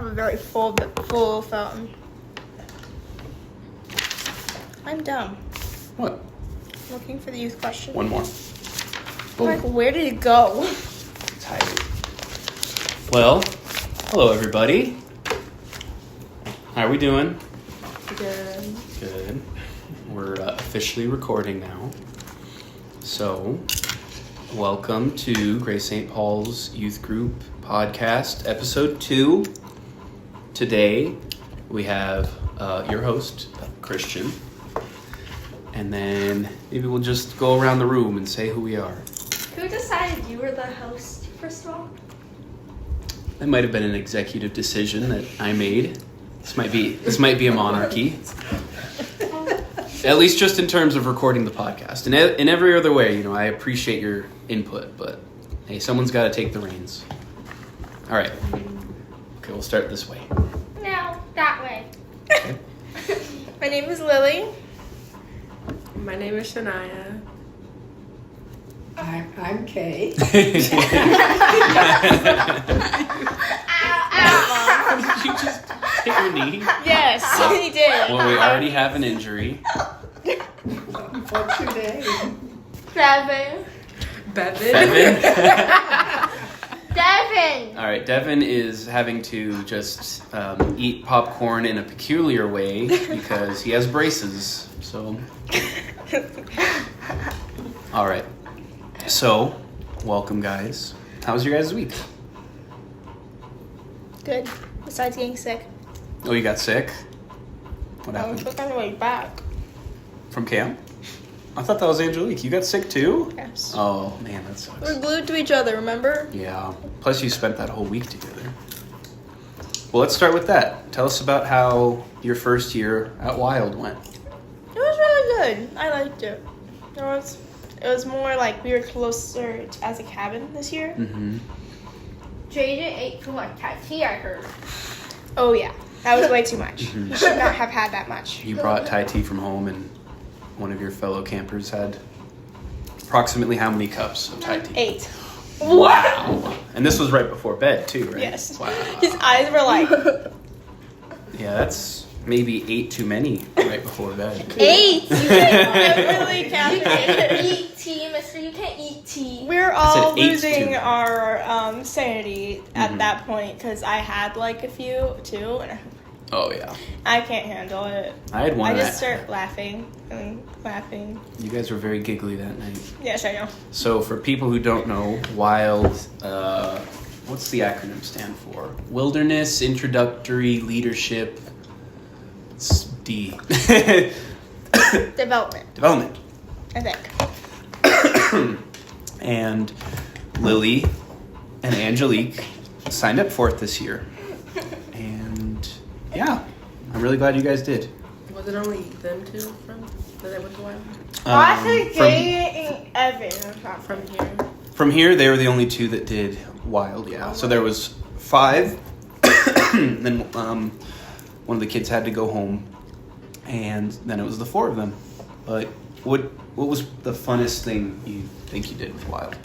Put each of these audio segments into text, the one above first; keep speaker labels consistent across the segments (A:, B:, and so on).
A: a very full phone. I'm dumb.
B: What?
A: Looking for the youth question.
B: One more.
A: Like, where did it go?
B: Tight. Well, hello everybody. How are we doing?
A: Good.
B: Good. We're officially recording now. So, welcome to Grace St. Paul's Youth Group Podcast, Episode 2. Today, we have your host, Christian. And then maybe we'll just go around the room and say who we are.
C: Who decided you were the host, first of all?
B: That might have been an executive decision that I made. This might be a monarchy. At least just in terms of recording the podcast. And in every other way, I appreciate your input, but hey, someone's got to take the reins. All right. Okay, we'll start this way.
C: No, that way.
B: Okay.
A: My name is Lily.
D: My name is Shania.
E: I'm Kay.
B: Did you just hit your knee?
A: Yes, he did.
B: Well, we already have an injury.
E: What's your name?
C: Devin.
B: Devin?
C: Devin.
B: All right, Devin is having to just eat popcorn in a peculiar way because he has braces. So, all right. So, welcome, guys. How was your guys' week?
A: Good. Besides getting sick.
B: Oh, you got sick? What
A: I was
B: happened?
A: on the way back.
B: From camp? I thought that was Angelique. You got sick too?
A: Yes.
B: Oh, man, that sucks.
A: We're glued to each other, remember?
B: Yeah. Plus, you spent that whole week together. Well, let's start with that. Tell us about how your first year at Wild went.
A: It was really good. I liked it. It was more like we were closer as a cabin this year.
B: Mm-hmm.
C: JJ ate too much Thai, I heard.
A: Oh yeah, that was way too much.
B: Mhm.
A: You should not have had that much.
B: You brought Thai tea from home, and one of your fellow campers had approximately how many cups of Thai tea?
A: 8.
B: Wow. And this was right before bed, too, right?
A: Yes.
B: Wow.
A: His eyes were like
B: Yeah, that's maybe 8 too many right before bed.
A: 8. You can't really
C: You
A: count
C: can't
A: it.
C: eat tea, mister. You can't eat tea.
A: We're all
B: said 8
A: losing
B: too.
A: our sanity at
B: Mhm.
A: that point because I had like a few too, and
B: Oh, yeah.
A: I can't handle it.
B: I had one.
A: I just
B: that-
A: start laughing and laughing.
B: You guys were very giggly that night.
A: Yes, I know.
B: So for people who don't know, WILD, what's the acronym stand for? Wilderness Introductory Leadership. It's D.
A: Development,
B: Development.
A: I think.
B: And Lily and Angelique signed up for it this year. And yeah, I'm really glad you guys did.
D: Was it only them two that went to Wild?
A: I think
B: from,
A: Jay and Evan
D: From here?
B: from here, they were the only 2 that did Wild, yeah. So there was 5. Then one of the kids had to go home. And then it was the 4 of them. But what was the funnest thing you think you did with Wild?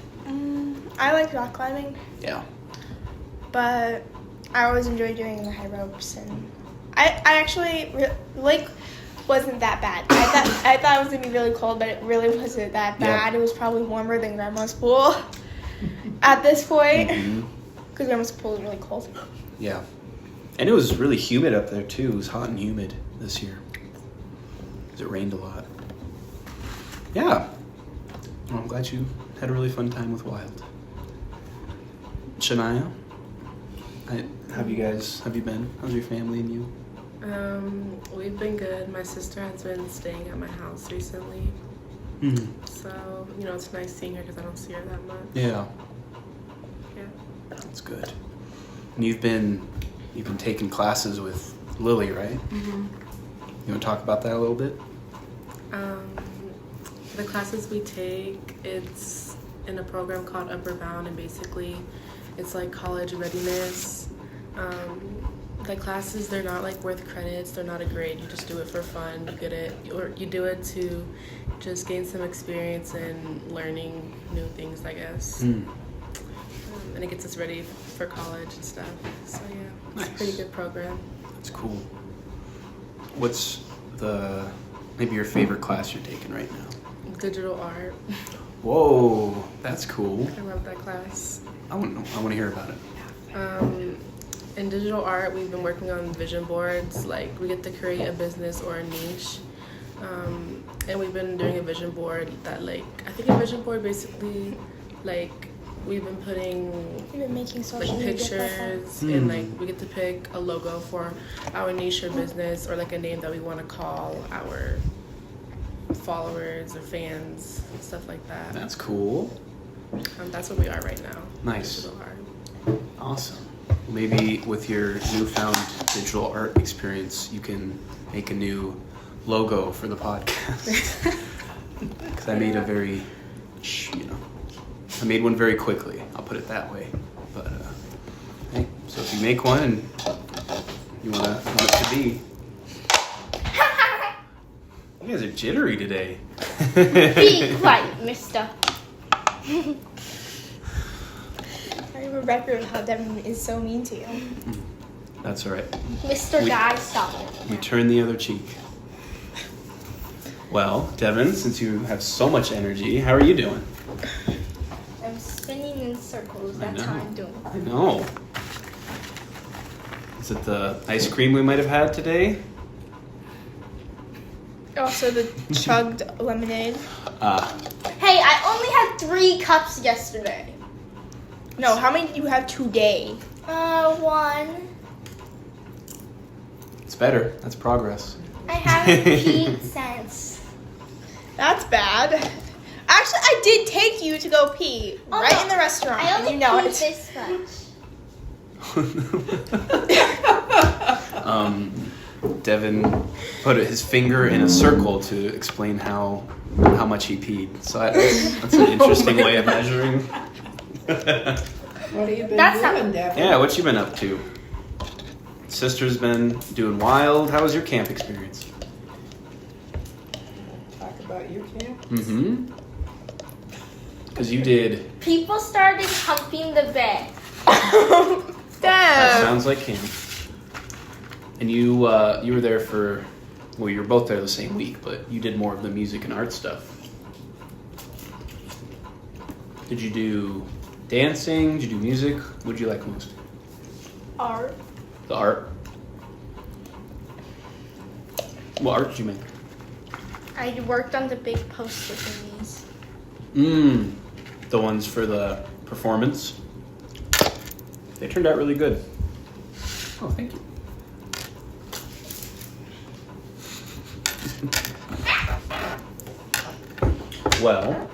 A: I like rock climbing,
B: Yeah.
A: but I always enjoy doing the high ropes, and I actually Lake wasn't that bad. I thought it was gonna be really cold, but it really wasn't that bad.
B: Yeah.
A: It was probably warmer than Grandma's pool at this point, because Grandma's pool is really cold.
B: Yeah. And it was really humid up there, too. It was hot and humid this year. Because it rained a lot. Yeah. Well, I'm glad you had a really fun time with Wild. Shania? How have you been? How's your family and you?
D: We've been good. My sister has been staying at my house recently.
B: Mm-hmm.
D: So, it's nice seeing her because I don't see her that much.
B: Yeah.
D: Yeah.
B: That's good. And you've been taking classes with Lily, right?
D: Mm-hmm.
B: You want to talk about that a little bit?
D: The classes we take, it's in a program called Upper Bound, and basically it's like college readiness. The classes, they're not like worth credits, they're not a grade, you just do it for fun, or you do it to just gain some experience and learning new things, I guess. And it gets us ready for college and stuff. So yeah, it's
B: Nice.
D: a pretty good program.
B: That's cool. What's maybe your favorite class you're taking right now?
D: Digital art.
B: Whoa, that's cool.
D: I love that class.
B: I want to hear about it.
D: In digital art, we've been working on vision boards. Like, we get to create a business or a niche. And we've been doing a vision board that, like, I think a vision board basically, like, we've been putting
A: You've been making
D: like
A: social media
D: pictures and like we get to pick a logo for our niche or business or like a name that we want to call our followers or fans, stuff like that.
B: That's cool.
D: That's what we are right now.
B: Nice.
D: Digital art.
B: Awesome. Maybe with your newfound digital art experience, you can make a new logo for the podcast. Because I made I made one very quickly. I'll put it that way. But hey, so if you make one and you want it to be, you guys are jittery today.
F: Be quiet, mister.
A: I have a record of how Devin is so mean to you.
B: That's all right.
F: Mr.
B: We-
F: Guy, stop it.
B: We turn the other cheek. Well, Devin, since you have so much energy, how are you doing?
F: I'm spinning in circles.
B: I
F: That's
B: know.
F: how I'm doing.
B: I know. Is it the ice cream we might have had today?
A: Also, the chugged lemonade.
F: Hey, I only had 3 cups yesterday.
A: No, how many do you have today?
F: 1.
B: It's better. That's progress.
F: I haven't peed since.
A: That's bad. Actually, I did take you to go pee
F: Oh,
A: right
F: no.
A: in the restaurant.
F: I only
A: and you know
F: peed
A: it.
F: this much.
B: Devin put his finger in a circle to explain how much he peed. So that's an interesting way of measuring.
E: What have you been
F: That's not-
E: doing, Devin?
B: Yeah, what you been up to? Sister's been doing wild. How was your camp experience?
E: Talk about your camp.
B: Mm-hmm. Because you did.
F: People started humping the bed.
B: That
A: Damn.
B: sounds like camp. And you were there for, well, you were both there the same week, but you did more of the music and art stuff. Did you do dancing? Did you do music? What did you like most?
F: Art.
B: The art? What art did you make?
F: I worked on the big poster thingies.
B: The ones for the performance? They turned out really good. Oh, thank you. Well,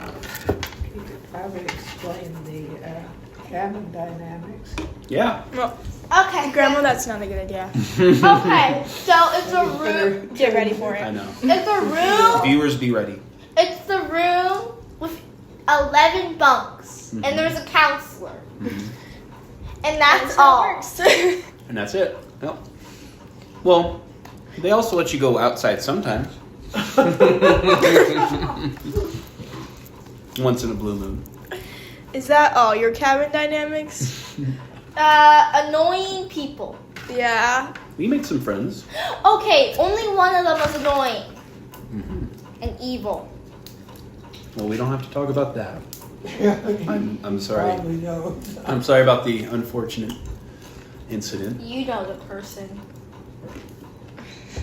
E: You could probably explain the cabin dynamics.
B: yeah.
A: Well,
F: Okay.
A: Grandma, that's not a good idea.
F: Okay. So it's a room.
A: Get ready for
B: I
A: it.
B: know.
F: It's a room.
B: Viewers, be ready.
F: It's the room with 11 bunks,
B: Mhm.
F: and there's a counselor,
B: Mhm.
F: and that's all.
B: And that's it. Yep. Well, they also let you go outside sometimes. Once in a blue moon.
A: Is that all your cabin dynamics?
F: Annoying people.
A: Yeah.
B: We made some friends.
F: Okay, only one of them was annoying
B: Mhm.
F: and evil.
B: Well, we don't have to talk about that. I'm sorry.
E: Probably know.
B: I'm sorry about the unfortunate incident.
F: You know the person.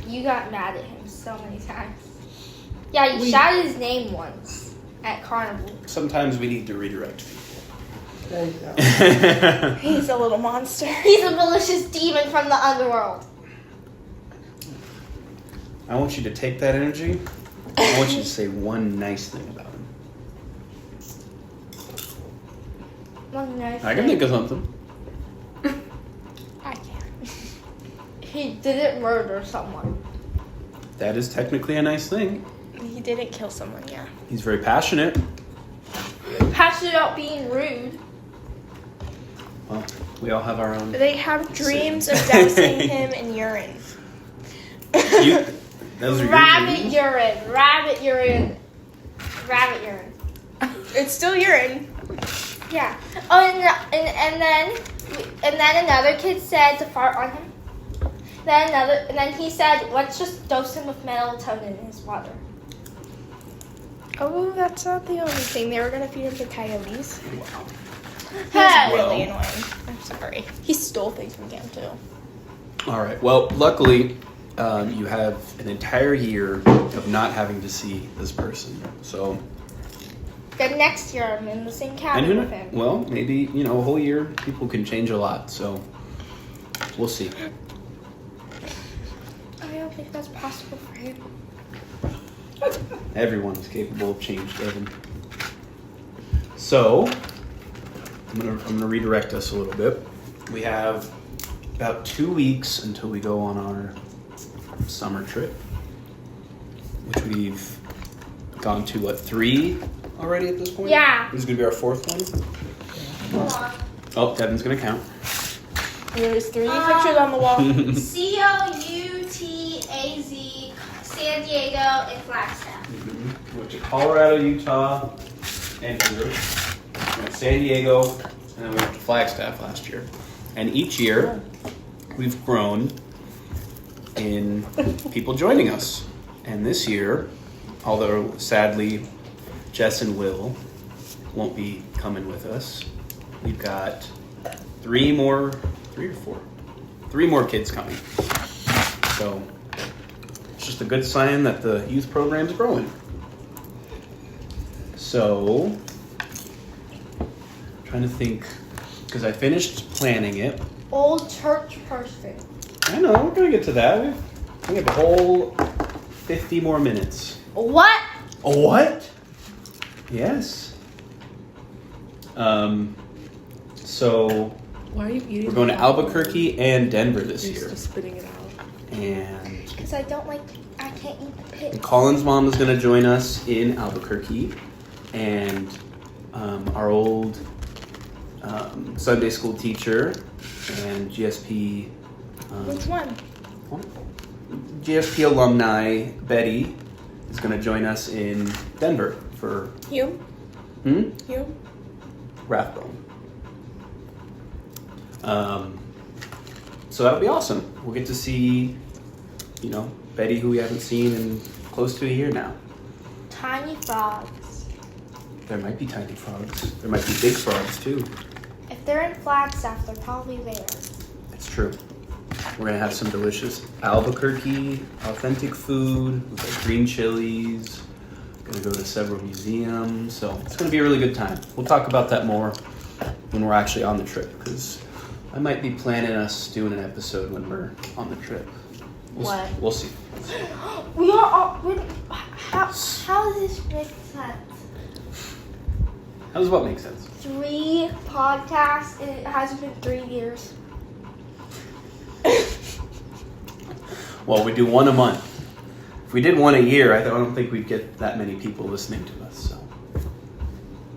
F: You got mad at him so many times. Yeah, you shouted his name once at carnival.
B: Sometimes we need to redirect
E: There you go.
B: people.
A: He's a little monster.
F: He's a malicious demon from the underworld.
B: I want you to take that energy. I want you to say one nice thing about him.
F: One nice
B: I can
F: thing.
B: think of something.
A: I can't.
F: He didn't murder someone.
B: That is technically a nice thing.
A: He didn't kill someone, yeah.
B: He's very passionate.
F: Passionate about being rude.
B: Well, we all have our own.
A: They have dreams of dousing him in urine.
B: Those are your
F: Rabbit
B: dreams?
F: urine. Rabbit urine. Rabbit urine.
A: It's still urine.
F: Yeah. Oh, and then And then another kid said to fart on him. And then he said, let's just dose him with melatonin in his water.
A: Oh, that's not the only thing. They were gonna feed him to coyotes.
B: Wow.
A: That's
B: Well.
A: really annoying. I'm sorry. He stole things from camp too.
B: All right. Well, luckily, you have an entire year of not having to see this person. So,
F: Then next year I'm in the same
B: and
F: cabin
B: who
F: with
B: knows?
F: him.
B: Well, maybe a whole year. People can change a lot. So, we'll see.
A: I don't think that's possible for him.
B: Everyone is capable of change, Devin. So, I'm gonna redirect us a little bit. We have about 2 weeks until we go on our summer trip, which we've gone to 3 already at this point.
F: Yeah.
B: This is gonna be our 4th one.
F: Hold on.
B: Oh, Devin's gonna count.
A: There's 3 pictures on the wall.
F: COUTAZ, San Diego, and Flagstaff.
B: We went to Colorado, Utah, and Peru. We went to San Diego, and then we went to Flagstaff last year. And each year, we've grown in people joining us. And this year, although sadly Jess and Will won't be coming with us, we've got 3 or 4 kids coming. So it's just a good sign that the youth program's growing. So, trying to think, because I finished planning it.
F: Old church person.
B: I know, we're gonna get to that. We have a whole 50 more minutes.
F: What?
B: A what? Yes. So
D: Why are you eating?
B: we're going to Albuquerque and Denver this
D: You're
B: year.
D: just spitting it out.
B: And
F: Because I can't eat the pig.
B: Colin's mom is going to join us in Albuquerque. And our old Sunday school teacher and GSP
A: Which one?
B: GSP alumni Betty is going to join us in Denver for
A: You? You?
B: Rathbone. So that'll be awesome. We'll get to see, Betty, who we haven't seen in close to a year now.
F: Tiny frogs.
B: There might be tiny frogs. There might be big frogs too.
F: If they're in Flagstaff, they're probably there.
B: That's true. We're gonna have some delicious Albuquerque authentic food with like green chilies. Gonna go to several museums, so it's gonna be a really good time. We'll talk about that more when we're actually on the trip, because I might be planning us doing an episode when we're on the trip. We'll see.
F: We are all. How does this make sense?
B: How does what make sense?
F: 3 podcasts, and it hasn't been 3 years.
B: Well, we do one a month. If we did one a year, I don't think we'd get that many people listening to us. So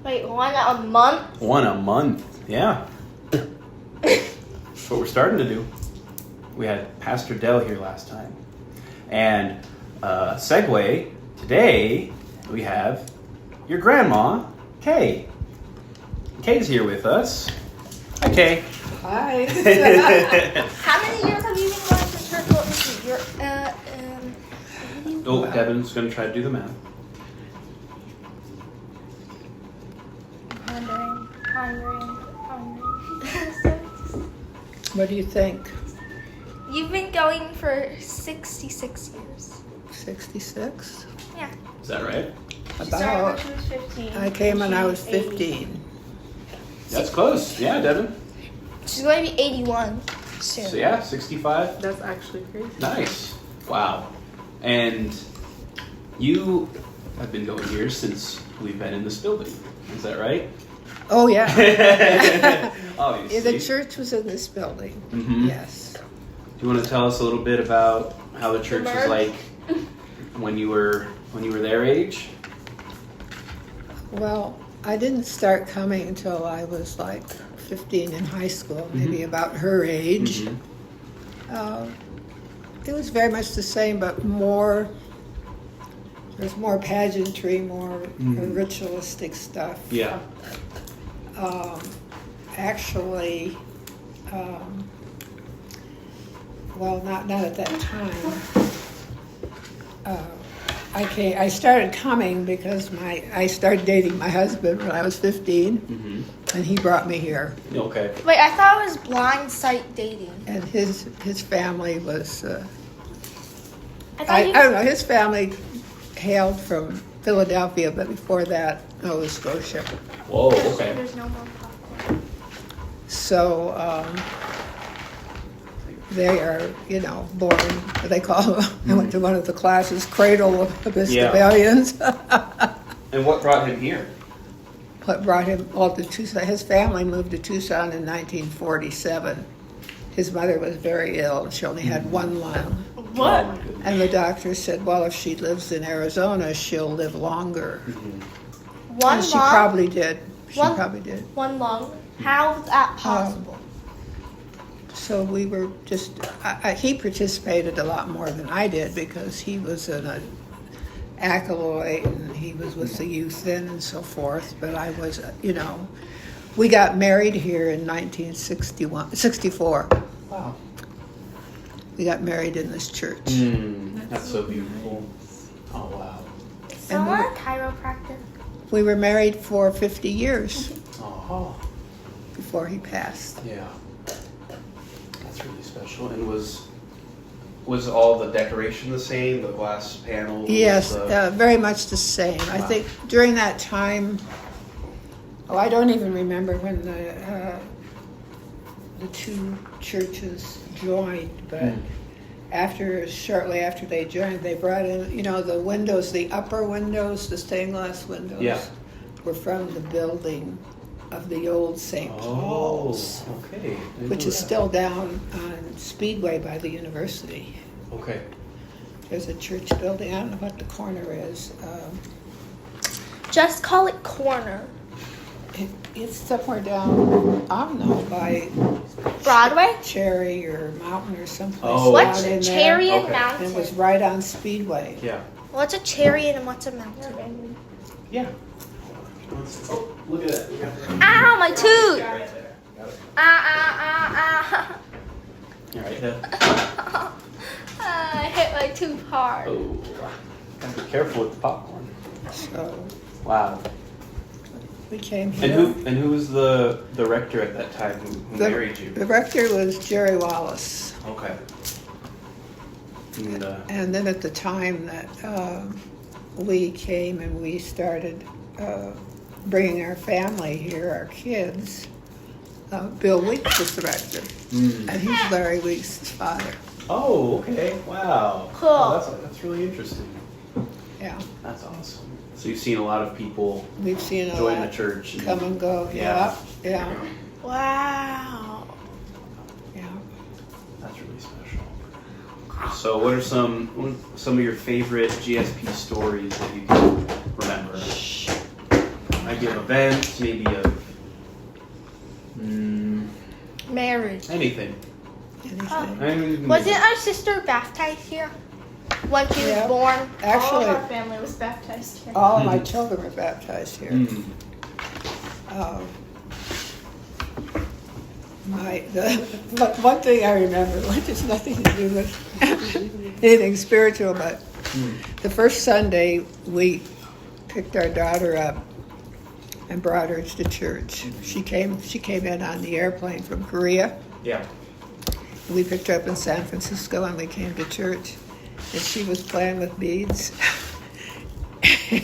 F: Wait, 1 a month?
B: one a month, yeah. That's what we're starting to do. We had Pastor Dell here last time, and segue today we have your grandma, Kay. Kay's here with us. Hi, Kay.
E: Hi.
F: How many years have you been going to church? What is it?
B: Oh, Devin's gonna try to do the math.
F: Pondering.
E: What do you think?
F: You've been going for 66 years.
E: 66?
F: Yeah.
B: Is that right?
A: She started when
E: About.
A: she was 15.
E: I came when I was
A: She's 80.
E: 15.
B: That's close. Yeah, Devin.
A: She's going to be 81 soon.
B: So yeah, 65.
D: That's actually crazy.
B: Nice. Wow. And you have been going here since we've been in this building. Is that right?
E: Oh, yeah.
B: Obviously.
E: The church was in this building.
B: Mhm.
E: Yes.
B: Do you want to tell us a little bit about how the church was
A: merge?
B: like when you were their age?
E: Well, I didn't start coming until I was like 15 in high school, maybe about her age.
B: Mhm.
E: It was very much the same, but more. There's more pageantry, more ritualistic stuff.
B: Yeah.
E: Actually, well, not at that time. I started coming because I started dating my husband when I was 15, and he brought me here.
B: Okay.
F: Wait, I thought it was blind sight dating.
E: And his family was,
F: I thought
E: I don't know, his family hailed from Philadelphia, but before that, Nova Scotia.
B: Whoa, okay.
F: There's no more popcorn.
E: So they are, born, what they call them. I went to one of the classes, Cradle of Episcopalians.
B: And what brought him here?
E: What brought him to Tucson? His family moved to Tucson in 1947. His mother was very ill. She only had one lung.
F: What?
B: Oh, my goodness.
E: And the doctor said, well, if she lives in Arizona, she'll live longer.
F: One
E: And she
F: lung?
E: probably did. She
F: One-
E: probably did.
F: One lung? How is that possible?
E: So we were just, he participated a lot more than I did because he was an acolyte and he was with the youth then and so forth. But I was, we got married here in 1964.
B: Wow.
E: We got married in this church.
B: That's so beautiful. Oh, wow.
F: Someone a chiropractor?
E: We were married for 50 years
B: Oh,
E: before he passed.
B: yeah. That's really special. And was all the decoration the same? The glass panels?
E: Yes, very much the same. I
B: Wow.
E: think during that time, I don't even remember when the two churches joined, but shortly after they joined, they brought in, the windows, the upper windows, the stained glass windows,
B: Yeah.
E: were from the building of the old St. Paul's,
B: okay.
E: which is still down on Speedway by the university.
B: Okay.
E: There's a church building. I don't know what the corner is.
F: Just call it corner.
E: It's somewhere down, I don't know, by
F: Broadway?
E: Cherry or Mountain or someplace.
B: Oh.
F: What's
E: down in
F: a
E: there.
F: cherry and
B: Okay.
F: mountain?
E: And it was right on Speedway.
B: Yeah.
F: What's a cherry and what's a mountain?
B: Yeah. Oh, look at that. We got that.
F: Ow, my tooth!
B: Right there. Got it.
F: Ah.
B: All right. Yeah.
F: I hit my tooth hard.
B: Oh. Gotta be careful with the popcorn.
E: So
B: Wow.
E: we came here.
B: And who was the rector at that time who married you?
E: The rector was Jerry Wallace.
B: Okay. And,
E: And then at the time that we came and we started bringing our family here, our kids, Bill Weeks was the rector. And he's Larry Weeks' father.
B: oh, okay. Wow.
F: Cool.
B: Oh, that's really interesting.
E: Yeah.
B: That's awesome. So you've seen a lot of people
E: We've seen a
B: join
E: lot
B: the church. and-
E: come and go.
B: Yeah.
E: Yeah.
F: Wow.
E: Yeah.
B: That's really special. So, what are some of your favorite GSP stories that you can remember? Maybe of events, maybe of
F: Marriage.
B: anything.
E: Anything.
F: Wasn't our sister baptized here when she
E: Yeah.
F: was born?
A: All of
E: Actually,
A: our family was baptized here.
E: all of my children were baptized here. One thing I remember, which has nothing to do with anything spiritual, but the first Sunday we picked our daughter up and brought her to church. She came in on the airplane from Korea.
B: Yeah.
E: We picked her up in San Francisco and we came to church. And she was playing with beads.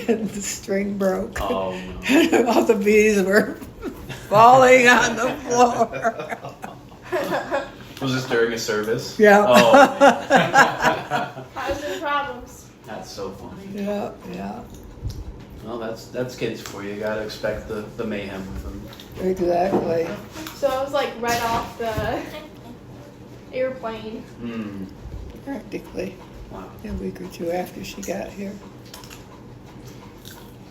E: And the string broke.
B: Oh no.
E: And all the beads were falling on the floor.
B: Was this during a service?
E: Yeah.
B: Oh, man.
A: Thousand problems.
B: That's so funny.
E: Yeah, yeah,
B: Well, that's kids for you. You gotta expect the mayhem with them.
E: exactly.
A: So I was like right off the airplane.
E: Practically
B: Wow.
E: a week or two after she got here.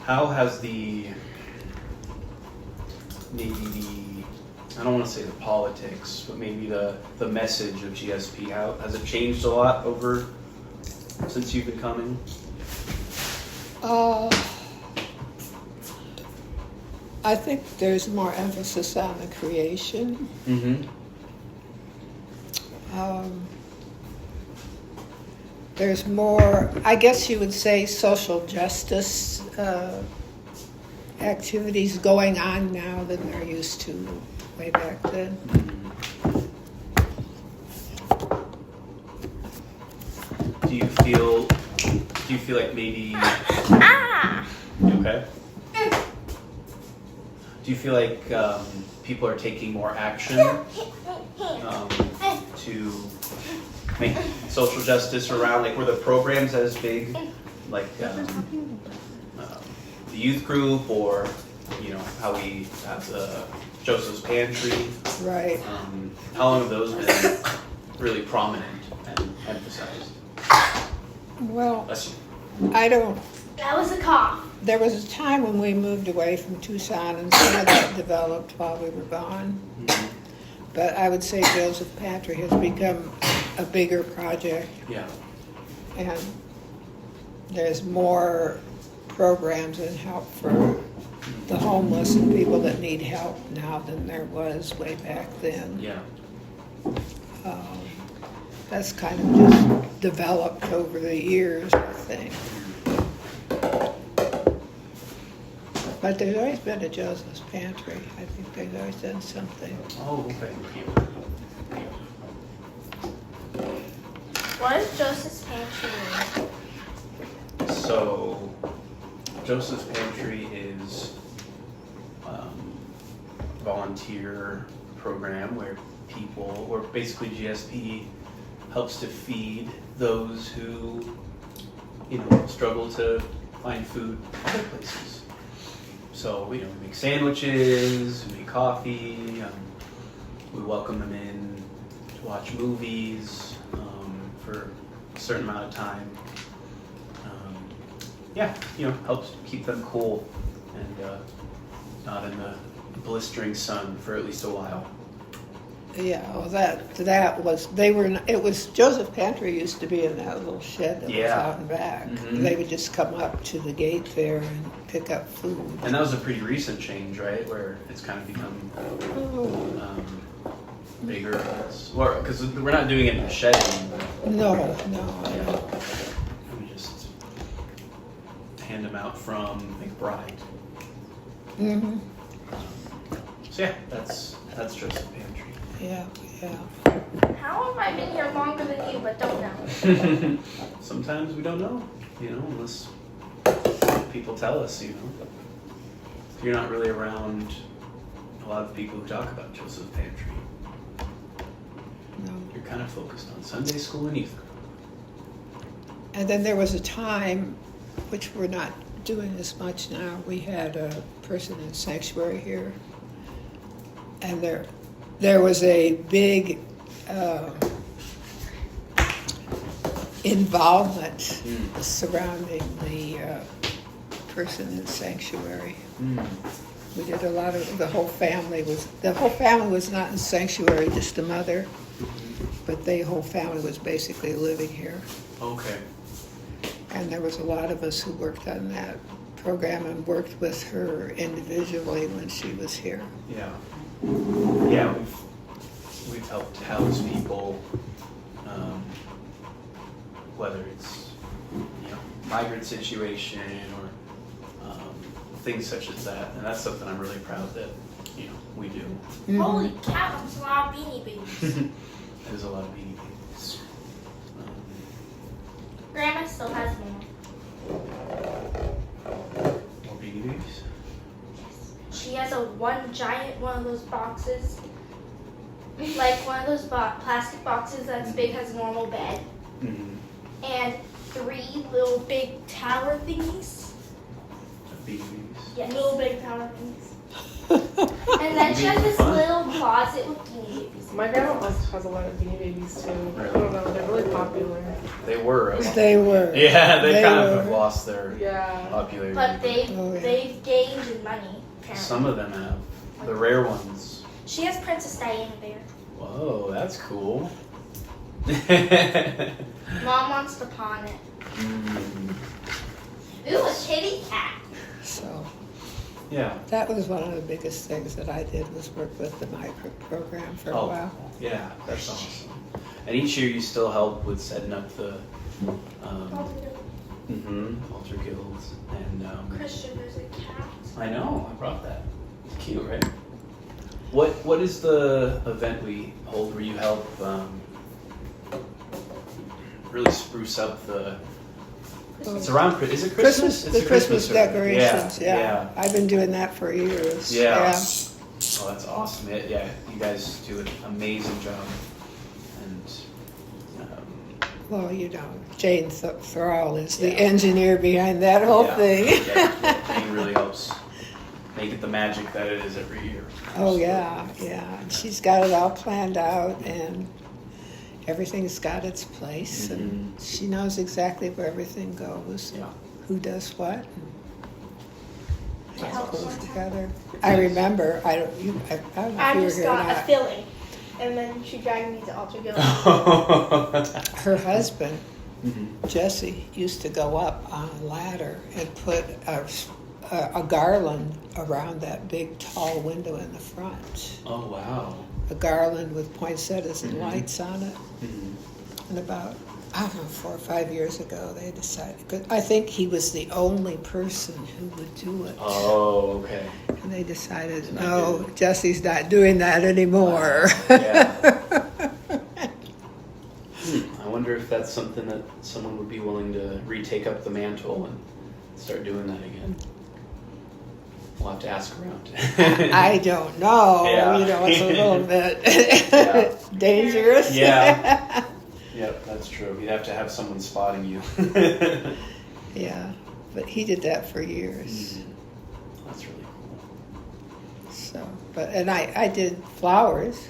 B: How has I don't want to say the politics, but maybe the message of GSP, how has it changed a lot over since you've been coming?
E: I think there's more emphasis on the creation. There's more, I guess you would say, social justice activities going on now than there used to way back then.
B: Do you feel like maybe
F: Ah!
B: you okay? Do you feel like people are taking more action to make social justice around, like, were the programs as big, like the youth group, or how we have the Joseph's Pantry?
E: Right.
B: How long have those been really prominent and emphasized?
E: Well,
B: Bless you.
E: I don't.
F: That was a cough.
E: There was a time when we moved away from Tucson and some of that developed while we were gone.
B: Mhm.
E: But I would say Joseph Pantry has become a bigger project,
B: Yeah.
E: and there's more programs and help for the homeless and people that need help now than there was way back then.
B: Yeah.
E: That's kind of just developed over the years, I think. But there's always been a Joseph's Pantry. I think they've always done something.
B: Oh, okay.
F: What is Joseph's Pantry mean?
B: So, Joseph's Pantry is volunteer program where basically GSP helps to feed those who, struggle to find food other places. So, we make sandwiches, we make coffee, we welcome them in to watch movies for a certain amount of time. Helps keep them cool and not in the blistering sun for at least a while.
E: Yeah, well, it was Joseph Pantry used to be in that little shed that was out and back.
B: Mhm.
E: They would just come up to the gate there and pick up food.
B: And that was a pretty recent change, right? Where it's kind of become bigger, or because we're not doing it in the shed anymore.
E: No.
B: We just hand them out from McBride.
E: Mm-hmm.
B: So yeah, that's Joseph Pantry.
E: Yeah.
F: How have I been here longer than you but don't know?
B: Sometimes we don't know, unless people tell us, If you're not really around a lot of people who talk about Joseph's Pantry,
E: No.
B: you're kind of focused on Sunday school and youth group.
E: And then there was a time, which we're not doing as much now, we had a person in sanctuary here, and there was a big involvement surrounding the person in sanctuary. We did a lot of, the whole family was not in sanctuary, just the mother, but the whole family was basically living here.
B: Okay.
E: And there was a lot of us who worked on that program and worked with her individually when she was here.
B: Yeah. Yeah, we've helped house people, whether it's migrant situation or things such as that, and that's something I'm really proud that we do.
E: Mm-hmm.
F: Holy cow, there's a lot of Beanie Babies.
B: There's a lot of Beanie Babies.
F: Grandma still has more.
B: More Beanie Babies.
F: She has one of those boxes, like one of those plastic boxes that's big as a normal bed, and 3 little big tower thingies.
B: Beanie Babies.
F: Yes.
C: Little big tower things.
F: And then she has this
B: Fun.
F: little closet with Beanie Babies.
D: My grandma also has a lot of Beanie Babies too. I don't know, they're really popular.
B: They were.
E: They were.
B: Yeah, they kind of
E: were.
B: have lost their
D: Yeah.
B: popularity.
F: But
E: Oh, yeah.
F: they've gained in money, apparently.
B: Some of them have. The rare ones.
F: She has Princess Diana there.
B: Whoa, that's cool.
F: Mom wants to pawn it. Ooh, a kitty cat.
E: So
B: Yeah.
E: that was one of the biggest things that I did, was work with the migrant program for a while.
B: Yeah, that's awesome. And each year you still help with setting up the altar guilds. And
F: Christian, there's a cat.
B: I know, I brought that. It's cute, right? What is the event we hold where you help really spruce up the... It's around... Is it Christmas? It's
E: The
B: a
E: Christmas
B: event.
E: decorations,
B: Yeah,
E: yeah. I've been doing that for years.
B: Yeah. Oh, that's awesome. Yeah, you guys do an amazing job. And
E: Well, Jane Thrall is the engineer behind that whole thing.
B: Jane really helps make it the magic that it is every year.
E: Oh, yeah. And she's got it all planned out, and everything's got its place, and she knows exactly where everything goes, and who does what, and how it goes together. I remember, I don't know if
A: I
E: you were
A: just
E: here or
A: got a
E: not.
A: filling, and then she dragged me to Altar Guild.
E: Her husband, Jesse, used to go up on a ladder and put a garland around that big tall window in the front.
B: Oh, wow.
E: A garland with poinsettias and lights on it. And about, I don't know, 4 or 5 years ago, they decided, 'cause I think he was the only person who would do it.
B: Oh, okay.
E: And they decided, no, Jesse's not doing that anymore.
B: I wonder if that's something that someone would be willing to retake up the mantle and start doing that again. We'll have to ask around.
E: I don't know.
B: Yeah.
E: It's a little bit dangerous.
B: Yeah. Yep, that's true. You'd have to have someone spotting you.
E: Yeah, but he did that for years.
B: That's really cool.
E: So, and I did flowers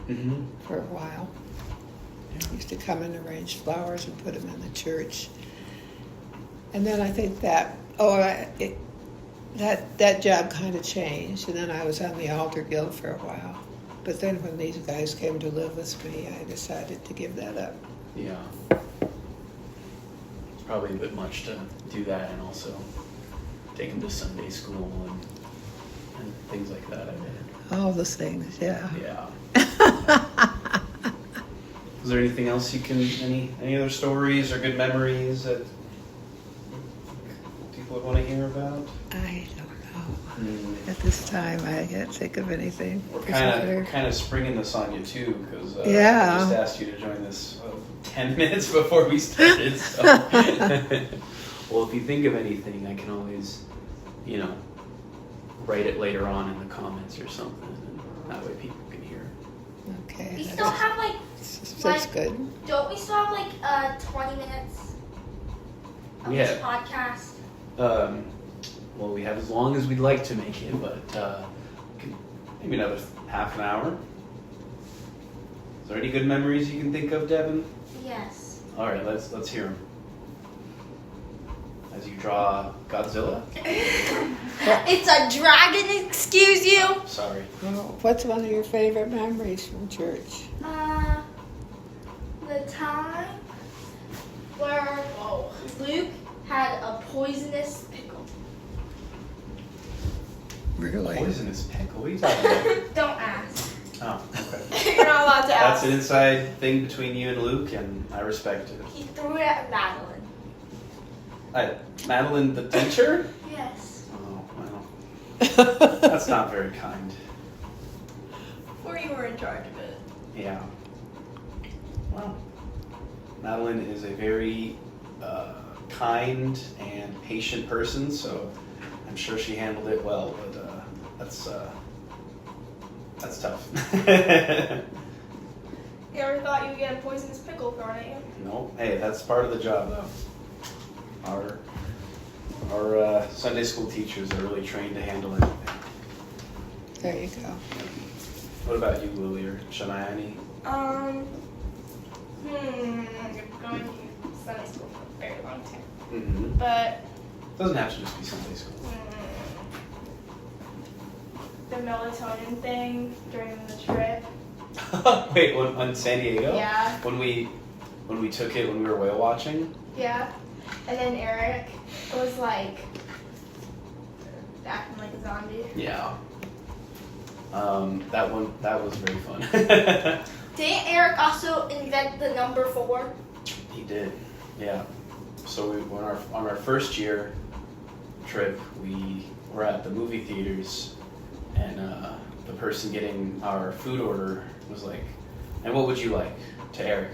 B: Mm-hmm.
E: for a while. I used to come and arrange flowers and put them in the church. And then I think that job kind of changed, and then I was on the Altar Guild for a while. But then when these guys came to live with me, I decided to give that up.
B: Yeah. It's probably a bit much to do that and also take them to Sunday school and things like that, I bet.
E: All the things, yeah.
B: Yeah. Is there anything else any other stories or good memories that people would want to hear about?
E: I don't know. At this time, I can't think of anything.
B: We're
E: particular.
B: kind of springing this on you too, because I just asked you to join this 10 minutes before we started. So. Well, if you think of anything, I can always, write it later on in the comments or something, and that way people can hear.
E: Okay.
F: We still have
E: That's good.
F: Don't we still have 20 minutes of this podcast?
B: Well, we have as long as we'd like to make it, but maybe another half an hour. Is there any good memories you can think of, Devin?
F: Yes.
B: All right, let's hear them. As you draw Godzilla.
F: It's a dragon, excuse you.
B: Sorry.
E: Well, what's one of your favorite memories from church?
F: The time where Luke had a poisonous pickle.
E: Really?
B: Poisonous pickle? What are you talking about?
F: Don't ask.
B: Oh, okay.
A: You're not allowed to
B: That's
A: ask.
B: an inside thing between you and Luke, and I respect it.
F: He threw it at Madeline.
B: Madeline the teacher?
F: Yes.
B: Oh, well. That's not very kind.
A: Or you were in charge of it.
B: Yeah. Well, Madeline is a very kind and patient person, so I'm sure she handled it well, but that's tough.
A: You ever thought you would get a poisonous pickle thrown at you?
B: No, hey, that's part of the job, though. Our Sunday school teachers are really trained to handle it.
E: There you go.
B: What about you, Lily or Shania? Any?
A: I've been going to Sunday school for a very long time.
B: Mm-hmm.
A: But
B: Doesn't have to just be Sunday school.
A: the melatonin thing during the trip.
B: Wait, on San Diego?
A: Yeah.
B: When we took it when we were whale watching?
A: Yeah. And then Eric was like acting like a zombie.
B: Yeah. That was very fun.
F: Didn't Eric also invent the number 4?
B: He did, yeah. So on our first year trip, we were at the movie theaters, and the person getting our food order was like, "And what would you like?" to Eric.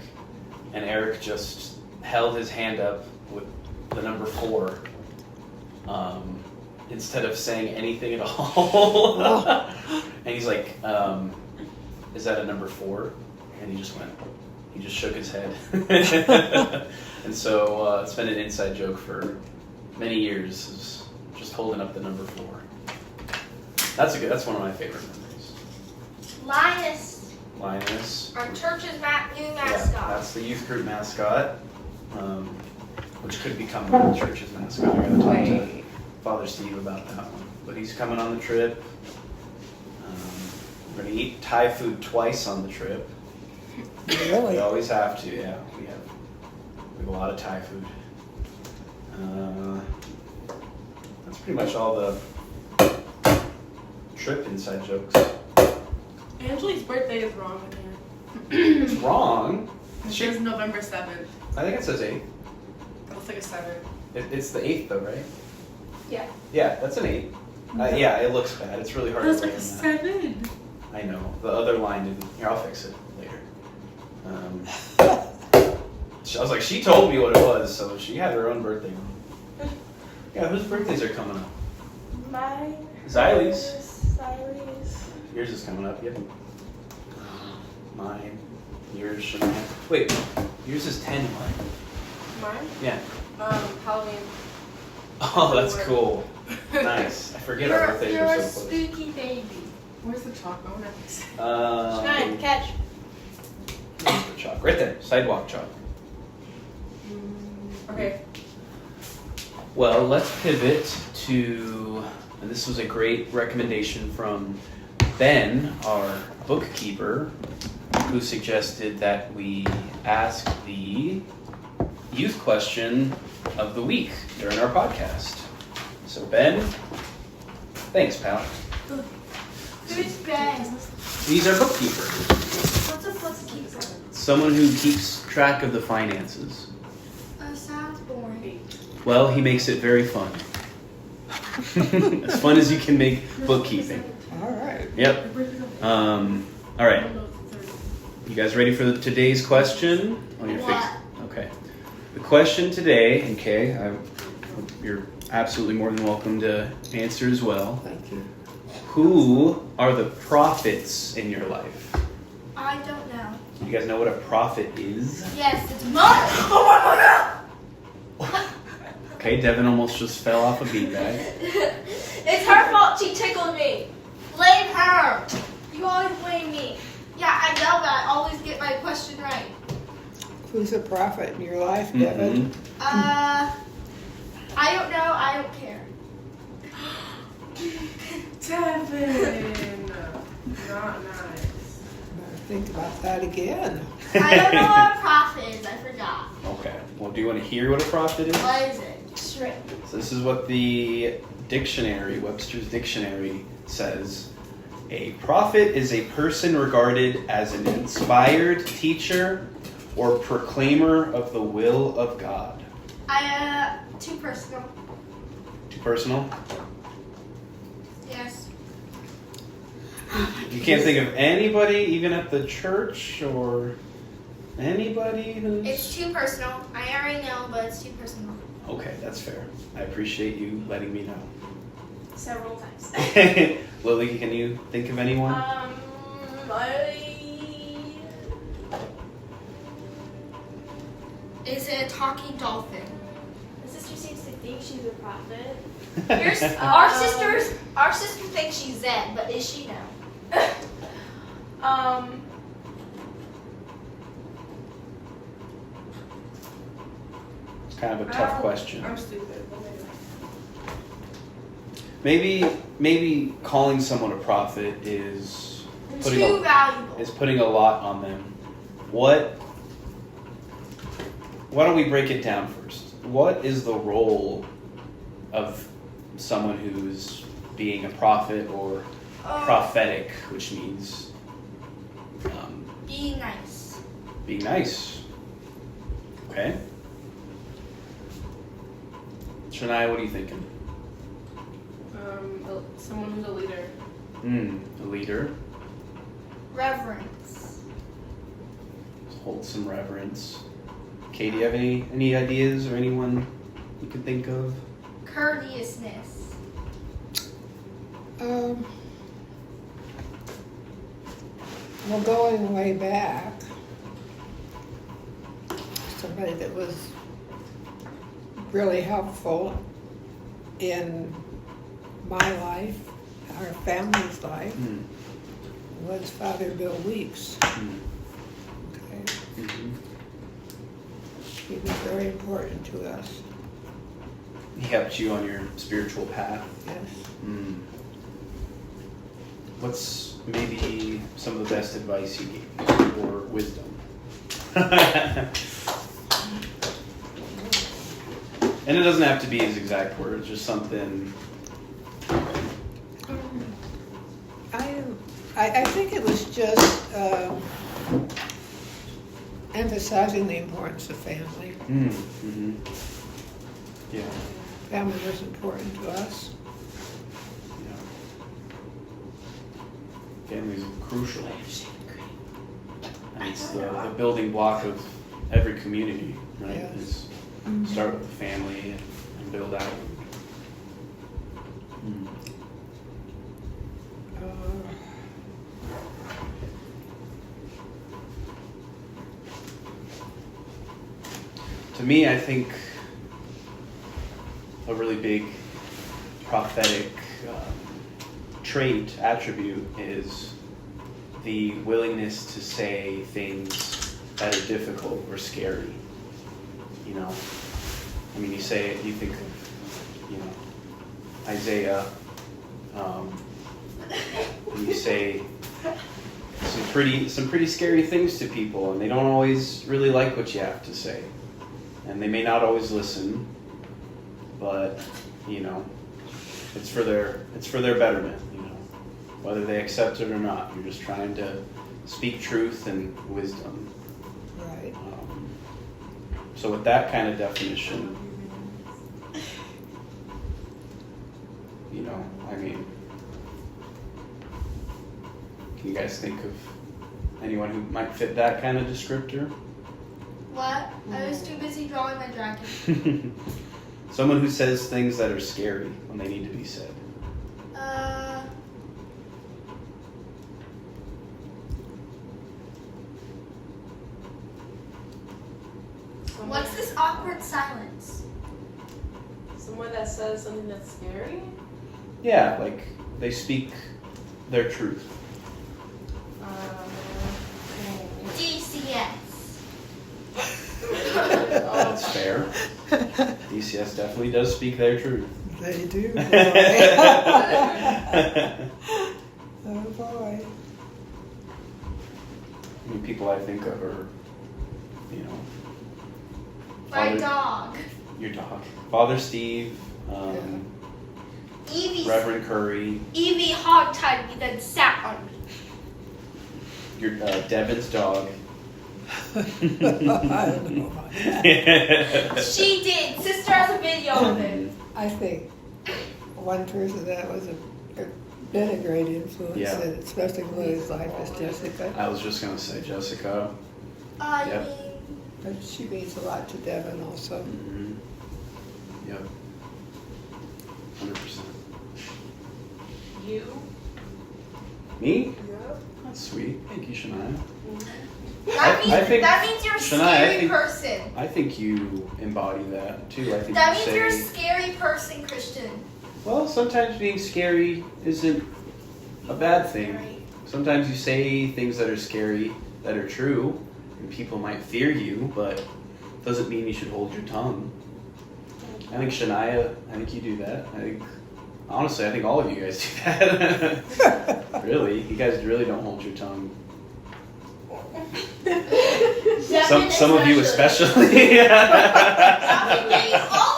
B: And Eric just held his hand up with the number 4 instead of saying anything at all. And he's like, "Is that a number 4?" And he just shook his head. And so it's been an inside joke for many years, is just holding up the number 4. That's one of my favorite memories. Linus.
F: Our church's new
B: Yeah,
F: mascot.
B: that's the youth group mascot, which could become the church's mascot. I gotta talk to Father Steve about that one. But he's coming on the trip. We're gonna eat Thai food twice on the trip.
E: Really?
B: We always have to, yeah. We have a lot of Thai food. That's pretty much all the trip inside jokes.
D: Angelique's birthday is wrong with here.
B: It's wrong.
D: It says November 7th.
B: I think it says 8.
D: It looks like a 7.
B: It's the 8th though, right?
F: Yeah.
B: Yeah, that's an 8. Yeah, it looks bad. It's really hard
D: It looks
B: to
D: like a
B: write on that.
D: 7.
B: I know. The other line didn't. Here, I'll fix it later. I was like, she told me what it was, so she had her own birthday. Yeah, whose birthdays are coming up?
A: Mine.
B: Xylie's.
A: Xylie's.
B: Yours is coming up, yep. Mine. Yours, Shania. Wait, yours is 10 what?
D: Mine?
B: Yeah.
D: Halloween.
B: Oh, that's cool. Nice. I forget our birthdays
F: You're
B: are
F: a
B: so close.
F: spooky baby.
D: Where's the chocolate? I want to fix it.
A: Shine, catch.
B: Where's the chalk? Right there. Sidewalk chalk.
D: Okay.
B: Well, let's pivot to, and this was a great recommendation from Ben, our bookkeeper, who suggested that we ask the youth question of the week during our podcast. So Ben, thanks, pal.
F: Who's Ben?
B: He's our bookkeeper,
F: What's a bookkeeper?
B: someone who keeps track of the finances.
F: Oh, sounds boring.
B: Well, he makes it very fun. As fun as you can make bookkeeping.
E: All right.
B: Yep. All right. You guys ready for today's question? Oh, you're
F: What?
B: Okay. The question today, okay, you're absolutely more than welcome to answer as well.
E: Thank you.
B: Who are the prophets in your life?
F: I don't know.
B: You guys know what a prophet is?
F: Yes, it's mine. Oh my god!
B: Okay, Devin almost just fell off a beanbag.
F: It's her fault. She tickled me. Blame her. You always blame me. Yeah, I know that. I always get my question right.
E: Who's a prophet in your life, Devin?
F: I don't know. I don't care.
D: Devin! Not nice.
E: Better think about that again.
F: I don't know what a prophet is. I forgot.
B: Okay. Well, do you want to hear what a prophet is?
F: What is it? Straight.
B: So this is what the dictionary, Webster's dictionary, says. A prophet is a person regarded as an inspired teacher or proclaimer of the will of God.
F: Too personal.
B: Too personal?
F: Yes.
B: You can't think of anybody, even at the church, or anybody who's...
F: It's too personal. I already know, but it's too personal.
B: Okay, that's fair. I appreciate you letting me know.
F: Several times.
B: Lily, can you think of anyone?
F: Is it a talking dolphin?
C: My sister seems to think she's a prophet.
F: Our sister thinks she's Zen, but is she no?
B: It's kind of a tough question.
D: I'm stupid.
B: Maybe calling someone a prophet is
F: Too valuable.
B: putting a lot on them. Why don't we break it down first? What is the role of someone who's being a prophet or prophetic, which means
F: Being nice.
B: Being nice. Okay. Shania, what are you thinking?
D: Someone who's a leader.
B: A leader.
F: Reverence.
B: Hold some reverence. Kay, do you have any ideas or anyone you can think of?
F: Courteousness.
E: Well, going way back, somebody that was really helpful in my life, our family's life, was Father Bill Weeks. Okay. He was very important to us.
B: He helped you on your spiritual path.
E: Yes.
B: What's maybe some of the best advice he gave you, or wisdom? And it doesn't have to be his exact words, just something.
E: I think it was just emphasizing the importance of family.
B: Yeah.
E: Family was important to us.
B: Yeah. Family is crucial. And it's the building block of every community, right?
E: Yes.
B: Is start with the family and build out. To me, I think a really big prophetic trait, attribute, is the willingness to say things that are difficult or scary. You know, I mean, you say it, you think of, Isaiah, and you say some pretty scary things to people, and they don't always really like what you have to say. And they may not always listen, but it's for their betterment. Whether they accept it or not, you're just trying to speak truth and wisdom.
E: Right.
B: So with that kind of definition, can you guys think of anyone who might fit that kind of descriptor?
F: What? I was too busy drawing my dragon.
B: Someone who says things that are scary when they need to be said.
F: What's this awkward silence?
D: Someone that says something that's scary?
B: Yeah, like they speak their truth.
F: DCS.
B: That's fair. DCS definitely does speak their truth.
E: They do. Oh boy.
B: I mean, people I think of are,
F: My
B: Father-
F: dog.
B: Your dog, Father Steve,
F: Evie.
B: Reverend Curry,
F: Evie hog-tied me, then sat on me.
B: your Devin's dog.
E: I don't know about that.
F: She did. Sister has a video of it.
E: I think one person that was been a great influence,
B: Yeah.
E: especially in Lily's life, is Jessica.
B: I was just gonna say Jessica.
F: I
B: Yep.
F: mean,
E: But she means a lot to Devin also.
B: Mm-hmm. Yep. 100%.
D: You?
B: Me?
D: Yep.
B: That's sweet. Thank you, Shania.
F: that means you're a scary person.
B: I think you embody that too. I think
F: That
B: you
F: means
B: say,
F: you're a scary person, Christian.
B: well, sometimes being scary isn't a bad thing. Sometimes you say things that are scary that are true, and people might fear you, but doesn't mean you should hold your tongue. I think Shania, you do that. Honestly, I think all of you guys do that. Really, you guys really don't hold your tongue. Some of you especially.
F: Me all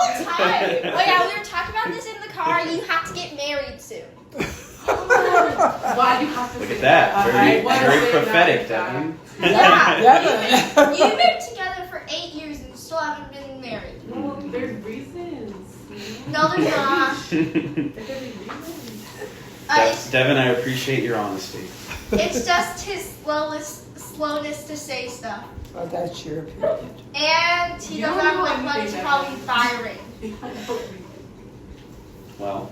F: the time. Oh yeah, we were talking about this in the car. You have to get married soon.
G: Why do you have to
B: Look
G: say
B: at that. Very,
G: Why
B: very
G: say
B: prophetic,
G: that?
B: Devin.
E: Yeah.
F: You've been together for 8 years and still haven't been married.
G: Well, there's reasons.
F: No, there's not.
G: There could be reasons.
B: Devin, I appreciate your honesty.
F: It's just his slowness to say stuff.
E: Oh, that's your opinion.
F: And he
G: You
F: doesn't
G: don't
F: have
G: know
F: enough money
G: anything
F: to
G: about
F: probably
G: him.
F: firing.
B: Well,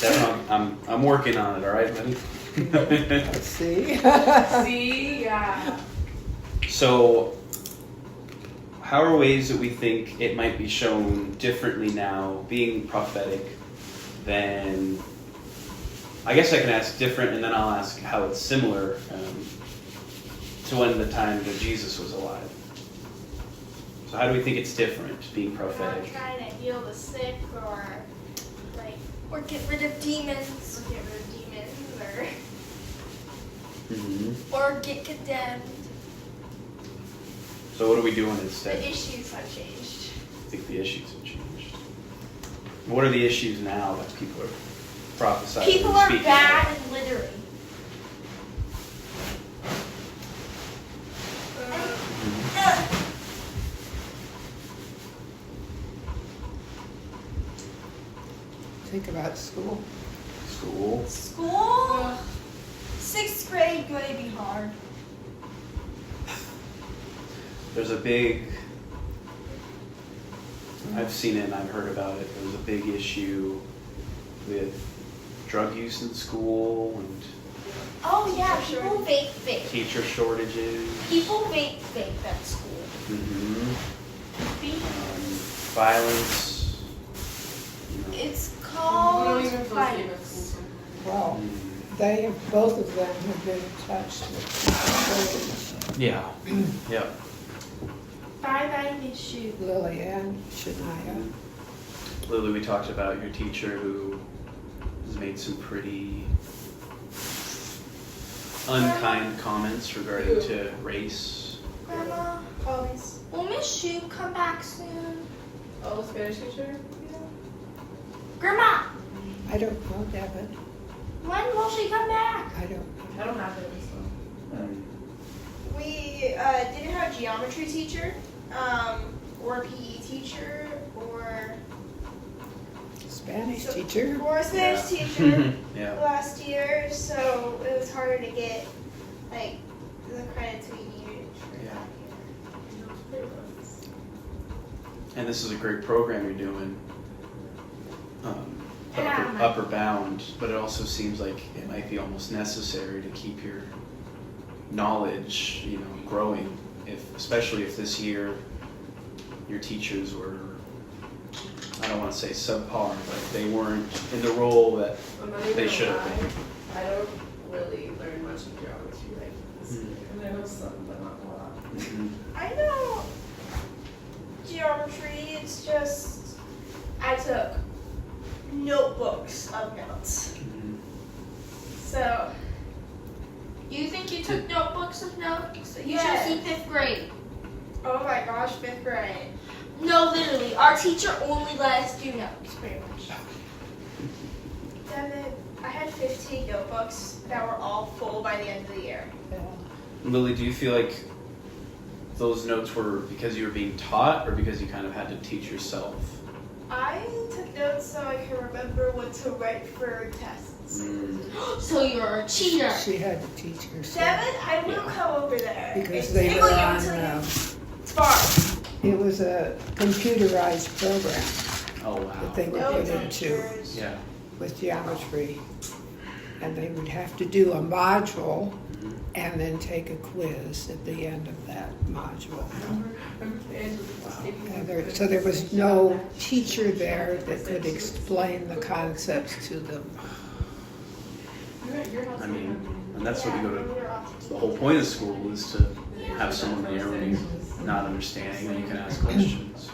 B: Devin, I'm working on it. All right, buddy.
E: Let's see.
G: See, yeah.
B: So, how are ways that we think it might be shown differently now, being prophetic, than, I guess I can ask different, and then I'll ask how it's similar to when the time that Jesus was alive. So how do we think it's different, being prophetic?
A: Trying to heal the sick,
F: Or get rid of demons.
A: get rid of demons,
B: Mm-hmm.
F: Or get condemned.
B: So what are we doing
A: the
B: instead?
A: issues have changed.
B: I think the issues have changed. What are the issues now that people are prophesying?
F: People
B: and
F: are
B: speaking
F: bad
B: about?
F: and littering.
E: Think about school.
B: School.
F: School? 6th grade gonna be hard.
B: There's a big, I've seen it and I've heard about it, there's a big issue with drug use in school and
F: Oh yeah, people vape.
B: teacher shortages.
F: People vape at school.
B: Mm-hmm. Violence. You know.
F: It's
G: We
F: called
G: don't even feel safe at
F: violence.
G: school.
E: Well, they have, both of them have been touched with
B: Yeah. Yeah.
F: Bye-bye, Miss Shoe.
E: Lily and Shania.
B: Lily, we talked about your teacher who has made some pretty unkind comments regarding to race.
F: Grandma,
A: Always.
F: will Miss Shoe come back soon?
G: Oh, Spanish teacher?
F: Grandma,
E: I don't know, Devin.
F: when will she come back?
E: I don't know.
G: I don't have it, so.
A: We didn't have a geometry teacher, or a PE teacher, or
E: Spanish
A: So-
E: teacher.
A: a Spanish teacher
B: Yeah.
A: last year, so it was harder to get the credits we needed for
B: Yeah.
A: that year.
B: And this is a great program you're doing.
F: Yeah.
B: Upper bound, but it also seems like it might be almost necessary to keep your knowledge, growing. Especially if this year your teachers were, I don't want to say subpar, but they weren't in the role that
G: I'm not even
B: they
G: gonna
B: should have
G: lie.
B: been.
G: I don't really learn much of geometry this year. And I know some, but not a lot.
B: Mhm.
A: I know geometry, it's just I took notebooks of notes.
B: Mhm.
A: So
F: You think you took notebooks of notes? You
A: Yes.
F: should see 5th grade.
A: oh my gosh, 5th grade.
F: No, literally, our teacher only let us do notes, pretty much.
A: Devin, I had 15 notebooks that were all full by the end of the year.
B: Lily, do you feel like those notes were because you were being taught or because you kind of had to teach yourself?
A: I took notes so I could remember what to write for tests.
F: So you're a cheater.
E: She had to teach herself
A: Devin, I will
B: Yeah.
A: come over there.
E: because
A: and
E: they
A: tickle
E: were
A: you
E: on.
A: until you fart.
E: It was a computerized program
B: Oh, wow.
E: that they were
A: No
E: put into
A: teachers.
B: Yeah.
E: with geometry, and they would have to do a module
B: Mhm.
E: and then take a quiz at the end of that module. So there was no teacher there that could explain the concepts to them.
B: I mean, and that's what we go to. The whole point of school is to have someone there when you're not understanding and you can ask questions.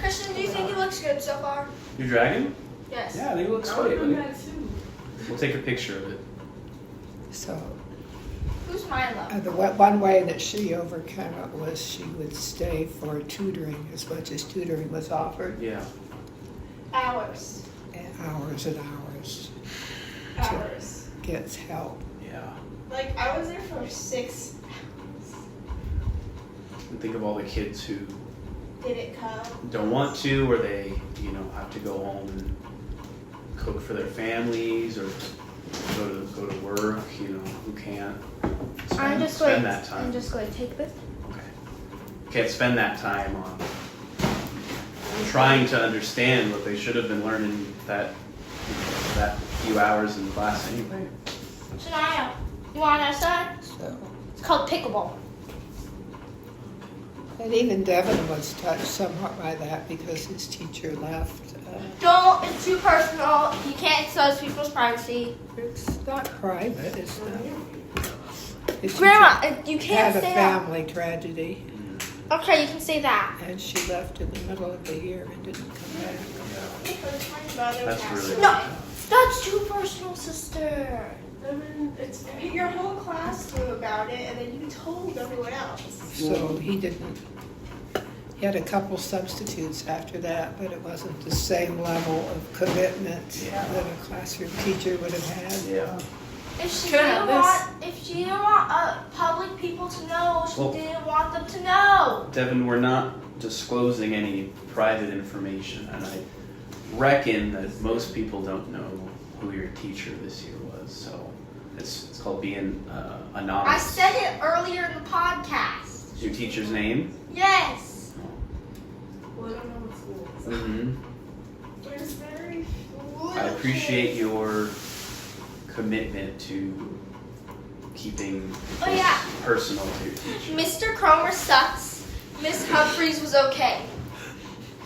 F: Christian, do you think it looks good so far?
B: Your dragon?
F: Yes.
B: Yeah, I think it looks
G: I would
B: great.
G: have done
B: buddy.
G: that too.
B: We'll take a picture of it.
E: So
F: Who's Milo?
E: one way that she overcame it was she would stay for tutoring as much as tutoring was offered,
B: Yeah.
A: Hours.
E: and hours and hours.
A: Hours.
E: gets help.
B: Yeah.
A: Like, I was there for 6
B: And think of all the kids who
A: didn't come.
B: don't want to, or they, have to go home and cook for their families, or go to work, who can't spend that time.
F: I'm just going to take this.
B: Okay. Can't spend that time on trying to understand what they should have been learning that few hours in class anyway.
F: Shania, you want to know something?
E: So,
F: It's called pickleball.
E: and even Devin was touched somewhat by that because his teacher left.
F: Don't, it's too personal. You can't expose people's privacy.
E: It's not private. It's not. His
F: Grandma,
E: teacher
F: you can't
E: had a
F: say that.
E: family tragedy,
F: Okay, you can say that.
E: and she left in the middle of the year and didn't come back.
B: That's really
F: No, that's too personal, sister.
A: It's your whole class knew about it, and then you told everyone else.
E: So he didn't. He had a couple substitutes after that, but it wasn't the same level of commitment that a classroom teacher would have had.
B: Yeah.
F: If she
G: Can I have
F: didn't want public people to know, she
B: Well-
F: didn't want them to know.
B: Devin, we're not disclosing any private information, and I reckon that most people don't know who your teacher this year was, so it's called being anonymous.
F: I said it earlier in the podcast.
B: Your teacher's name?
F: Yes.
G: Well, I don't know what school it's at.
B: Mm-hmm.
A: There's very
B: I appreciate your commitment to keeping
F: Oh,
B: this
F: yeah.
B: personal to your teacher.
F: Mr. Cromer sucks. Miss Humphreys was okay.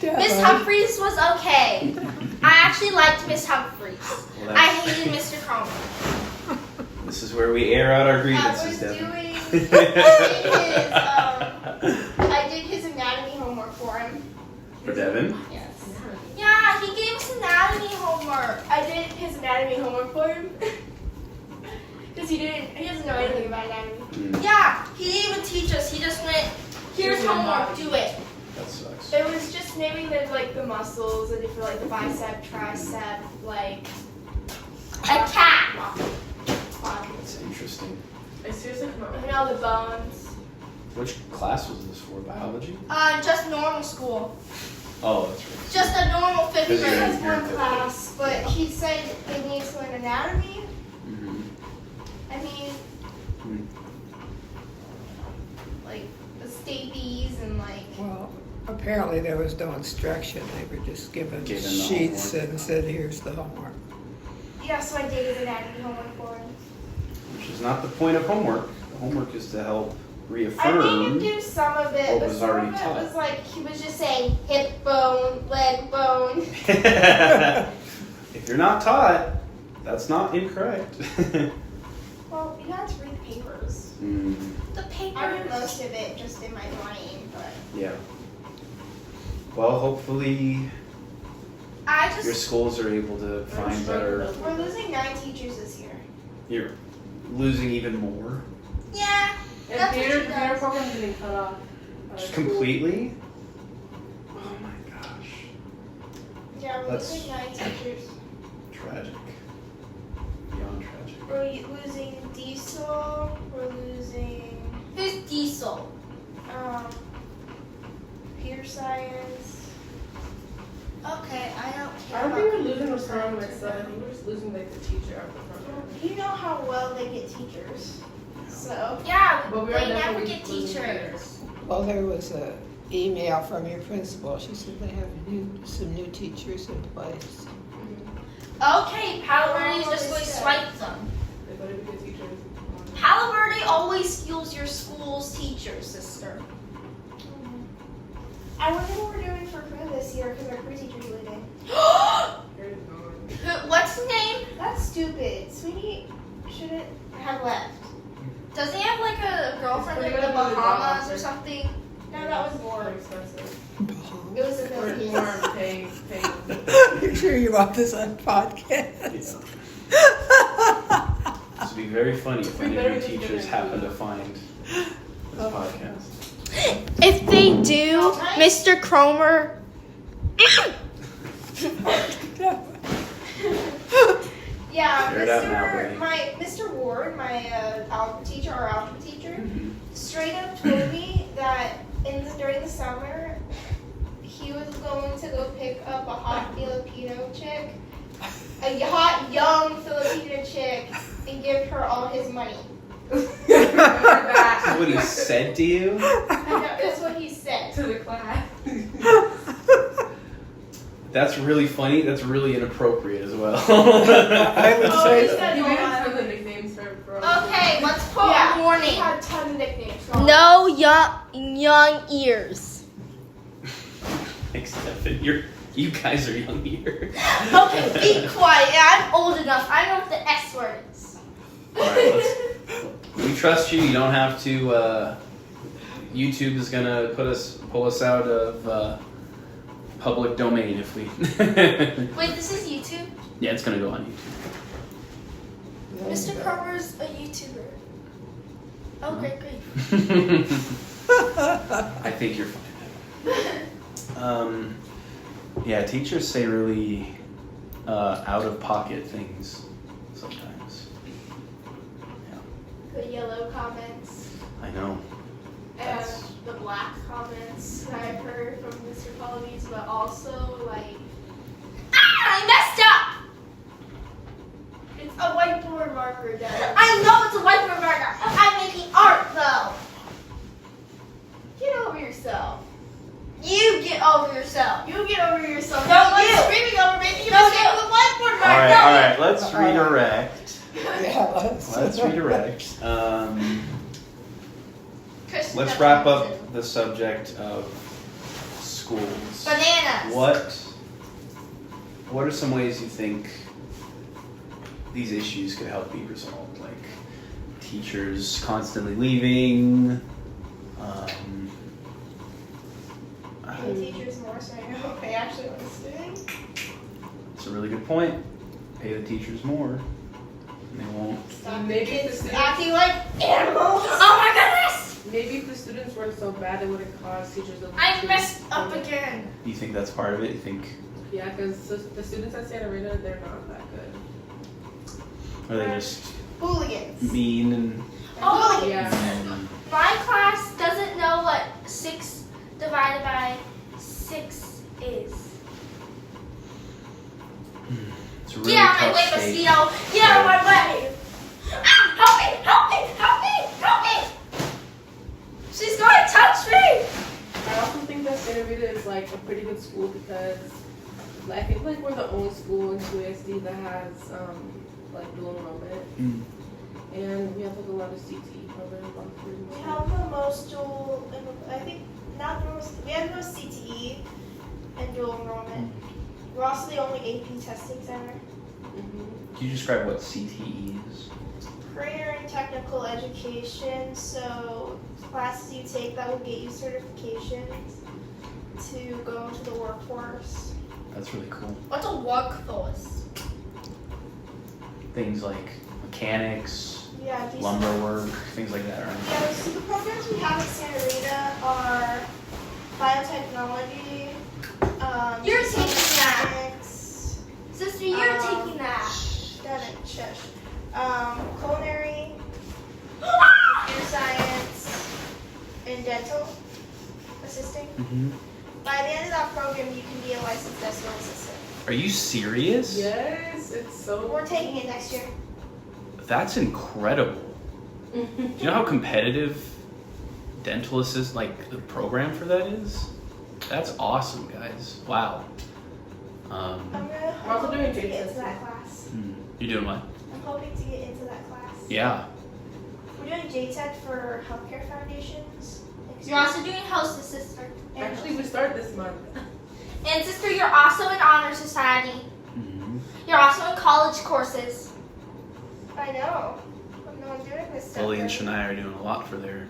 E: Yeah.
F: Miss Humphreys was okay. I actually liked Miss Humphreys.
B: Well,
F: I
B: that's-
F: hated Mr. Cromer.
B: This is where we air out our
A: I
B: grievances,
A: was
B: Devin.
A: I did his anatomy homework for him.
B: For Devin?
A: Yes.
F: Yeah, he gave us anatomy homework.
A: I did his anatomy homework for him. Because he doesn't know anything about anatomy.
B: Mm,
F: Yeah, he didn't even teach us. He just went, here's homework, do it.
B: that sucks.
A: It was just naming the muscles, and for like the bicep, tricep, like
F: A cat.
B: That's interesting.
G: I seriously cannot
A: and
G: remember.
A: all the bones.
B: Which class was this for? Biology?
F: Just normal school.
B: Oh, that's right.
F: Just a normal fifth
B: Because you're
F: grade.
B: in-
A: That's one class, but he said they need to learn anatomy.
B: Mm-hmm.
A: I mean, like the stapes and like.
E: Well, apparently there was no instruction. They were just given
B: Given the
E: sheets
B: homework.
E: and said, "Here's the homework."
A: Yeah, so I did his anatomy homework for him.
B: Which is not the point of homework. The homework is to help
A: I
B: reaffirm.
A: made him do some of it,
B: what
A: but
B: was
A: some
B: already
A: of it
B: taught.
A: was like he was just saying hip bone, leg bone.
B: If you're not taught, that's not incorrect.
A: Well, you had to read the papers.
B: Mm,
F: The paper.
A: I read most of it just in my brain, but
B: yeah. Well, hopefully
F: I
B: your
F: just,
B: schools are able to find better.
A: we're losing 9 teachers this year.
B: You're losing even more.
F: yeah.
G: And
F: That's what
G: theater
F: she does.
G: program's getting cut off.
B: Just completely? Oh my gosh.
A: Yeah, we're
B: That's-
A: losing 9 teachers.
B: Tragic. Beyond tragic.
A: We're losing diesel. We're losing
F: Who's Diesel?
A: computer science.
F: Okay, I don't
G: I
F: care
G: don't
F: about
G: think we're
F: computer
G: losing the program
F: science.
G: itself. I think we're just losing like the teacher out the program.
A: You know how well they get teachers. So
F: Yeah,
G: But we are
F: they never
G: definitely
F: get
G: losing
F: teachers.
E: Well, there was a email from your principal. She said they have some new teachers in place.
F: Okay, Palo Verde's just going to swipe them.
G: They better be good teachers.
F: Palo Verde always steals your school's teachers, sister.
A: I wonder what we're doing for crew this year because our crew teacher's leaving.
G: Here it is gone.
F: What's his name?
A: That's stupid. Sweetie shouldn't have left.
F: Does he have like a girlfriend in
G: He's
F: the
G: gonna go to
F: Bahamas
G: the
F: or something?
A: No, that was
G: More
A: more.
G: expensive.
A: It was in
G: Or
A: the
G: more paying.
E: You're sure you want this on podcast?
B: This would be very funny if any of
G: better
B: your
G: just get
B: teachers
G: it.
B: happen to find this podcast.
F: If they do, Mr. Cromer.
A: Yeah,
B: Share it out now, buddy.
A: Mr. Ward, my algebra teacher, our algebra teacher,
B: Mhm.
A: straight up told me that during the summer, he was going to go pick up a hot Filipino chick, a hot young Filipino chick, and give her all his money.
B: That's what he said to you?
A: I know, that's what he said.
G: To the class.
B: That's really funny. That's really inappropriate as well.
E: I would say
A: he's
E: so.
A: got
G: You
A: no
G: made
A: idea.
G: tons of nicknames for
F: Okay, let's put
A: Yeah,
F: a warning.
A: He had tons of nicknames.
F: No young ears.
B: Except that you guys are young here.
F: Okay, be quiet. I'm old enough. I know what the S word is.
B: Alright, we trust you. You don't have to. YouTube is gonna pull us out of public domain if we.
F: Wait, this is YouTube?
B: Yeah, it's gonna go on
F: Mr. Carver's a YouTuber. Oh, great.
B: YouTube. I think you're fine. Yeah, teachers say really out of pocket things sometimes.
A: The yellow comments
B: I know.
A: and the black comments that I've heard from Mr. Polybies, but also like
F: I messed up!
A: it's a whiteboard marker, Dad.
F: I know it's a whiteboard marker. I'm making art, though.
A: Get over yourself.
F: You get over yourself.
A: You get over yourself.
F: No,
A: You're like
F: you.
A: screaming over me. You
F: No,
A: must
F: you.
A: get the whiteboard
B: All
A: marker.
B: right. Let's redirect.
E: Yeah,
B: Let's redirect.
A: Kristen
B: Let's
A: got
B: wrap
A: something.
B: up the subject of schools.
F: Bananas.
B: What are some ways you think these issues could help be resolved? Like teachers constantly leaving.
A: The teachers more so I know they actually what it's doing.
B: It's a really good point. Pay the teachers more, and they won't.
A: Stop the
G: Maybe
A: kids
G: the
A: acting like animals.
F: Oh my goodness!
G: Maybe if the students weren't so bad, it wouldn't cause teachers to.
F: I messed up again.
B: You think that's part of it? You think,
G: Yeah, because the students at Santa Rita, they're not that good.
B: are they just
A: Hooligans.
B: mean and?
F: Oh,
G: Yeah.
F: my class doesn't know what 6 divided by 6 is.
B: It's a really
F: Get out of my
B: tough
F: way,
B: state.
F: mosquito! Get out of my way! Ah, help me! Help me! Help me! Help me! She's going to touch me!
G: I also think that Santa Rita is like a pretty good school because I think like we're the only school in QSD that has like dual enrollment,
B: Mm.
G: and we have like a lot of CTE programs.
A: We have the most dual, I think, not the most, we have the most CTE and dual enrollment. We're also the only AP testing center.
G: Mm-hmm.
B: Can you describe what CTE is?
A: Career and technical education, so classes you take that will get you certifications to go into the workforce.
B: That's really cool.
F: What's a workforce?
B: Things like mechanics,
A: Yeah, these
B: lumber work, things like that, right?
A: Yeah, so the programs we have at Santa Rita are biotechnology,
F: You're taking that.
A: physics,
F: Sister, you're
A: Um,
F: taking that.
A: shush, culinary, computer science, and dental assisting.
B: Mm-hmm.
A: By the end of that program, you can be a licensed dental assistant.
B: Are you serious?
G: Yes, it's so.
A: We're taking it next year.
B: That's incredible. Do you know how competitive dental assist, like the program for that is? That's awesome, guys. Wow.
A: I'm
G: We're also doing
A: hoping to get
G: JTED.
A: into that class.
B: You're doing what?
A: I'm hoping to get into that class.
B: Yeah.
A: We're doing JTED for healthcare foundations. next
F: You're
A: year.
F: also doing hostess, sister.
A: And
G: Actually, we start this month.
F: And sister, you're also in honor society.
B: Mm-hmm.
F: You're also in college courses.
A: I know. I'm not doing this stuff.
B: Lily and
A: right?
B: Shania are doing a lot for their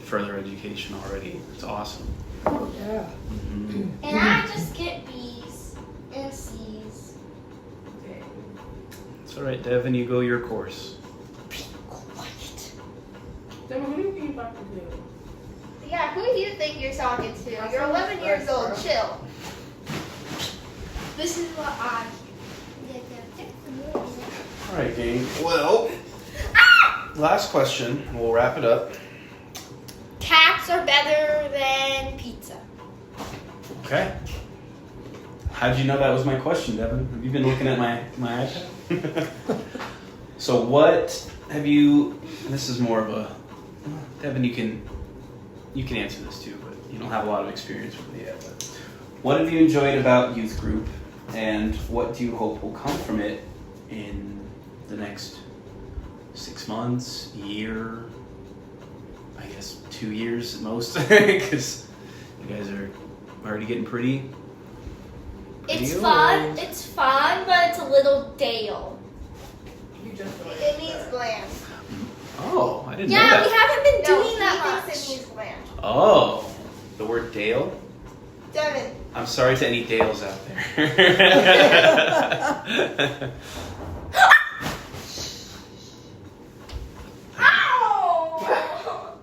B: further education already. It's awesome.
E: Oh, yeah.
B: Mm-hmm.
F: And I just get B's and C's.
G: Okay.
B: It's all right, Devin. You go your course.
F: Quiet.
G: Then who do you think you're talking to?
A: Yeah, who do you think you're talking to? You're 11 years old. Chill.
F: This is what I.
B: All right, gang. Well, last question. We'll wrap it up.
A: Cats are better than pizza.
B: Okay. How did you know that was my question, Devin? Have you been looking at my iPad? So what have you? This is more of a Devin. You can answer this too, but you don't have a lot of experience with it yet. But what have you enjoyed about youth group, and what do you hope will come from it in the next 6 months, year? I guess 2 years at most, because you guys are already getting pretty.
F: It's
B: old.
F: fun. It's fun, but it's a little Dale.
G: You just don't
A: It means glam.
B: Oh, I didn't know
F: Yeah,
B: that.
F: we haven't been
A: No,
F: doing that
A: he thinks
F: much.
A: it means glam.
B: Oh, the word Dale?
A: Devin,
B: I'm sorry to any Dales out there.
F: Ow!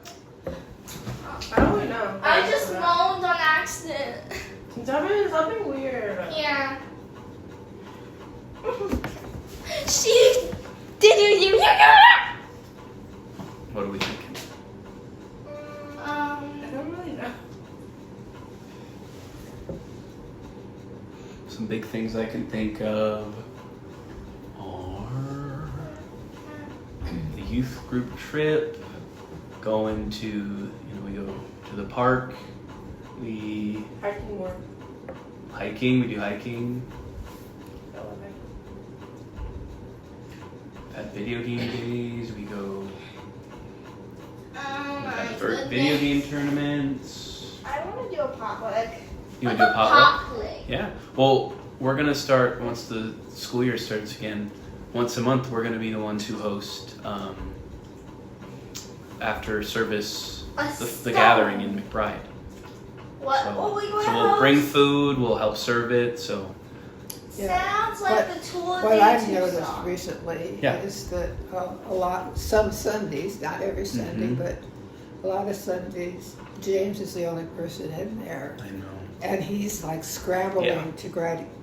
G: I don't know.
F: I just moaned on accident.
G: Devin is something weird.
F: Yeah. She did you
B: What are we thinking?
G: I don't really know.
B: Some big things I can think of are the youth group trip, going to, we go to the park, we
G: Hiking more.
B: hiking, we do hiking, at video game days, we go
A: oh my
B: at
A: goodness.
B: video game tournaments.
A: I want to do a potluck.
B: You would do a potluck?
F: play.
B: Yeah. Well, we're gonna start once the school year starts again. Once a month, we're gonna be the ones who host after service the gathering in McBride.
F: What?
B: So,
F: Oh, we
B: so we'll bring food. We'll help serve it. So
F: Sounds like the tour.
E: What I've noticed recently
B: Yeah.
E: is that some Sundays, not every Sunday,
B: Mhm.
E: but a lot of Sundays, James is the only person in there.
B: I know.
E: And he's like scrambling
B: Yeah.
E: to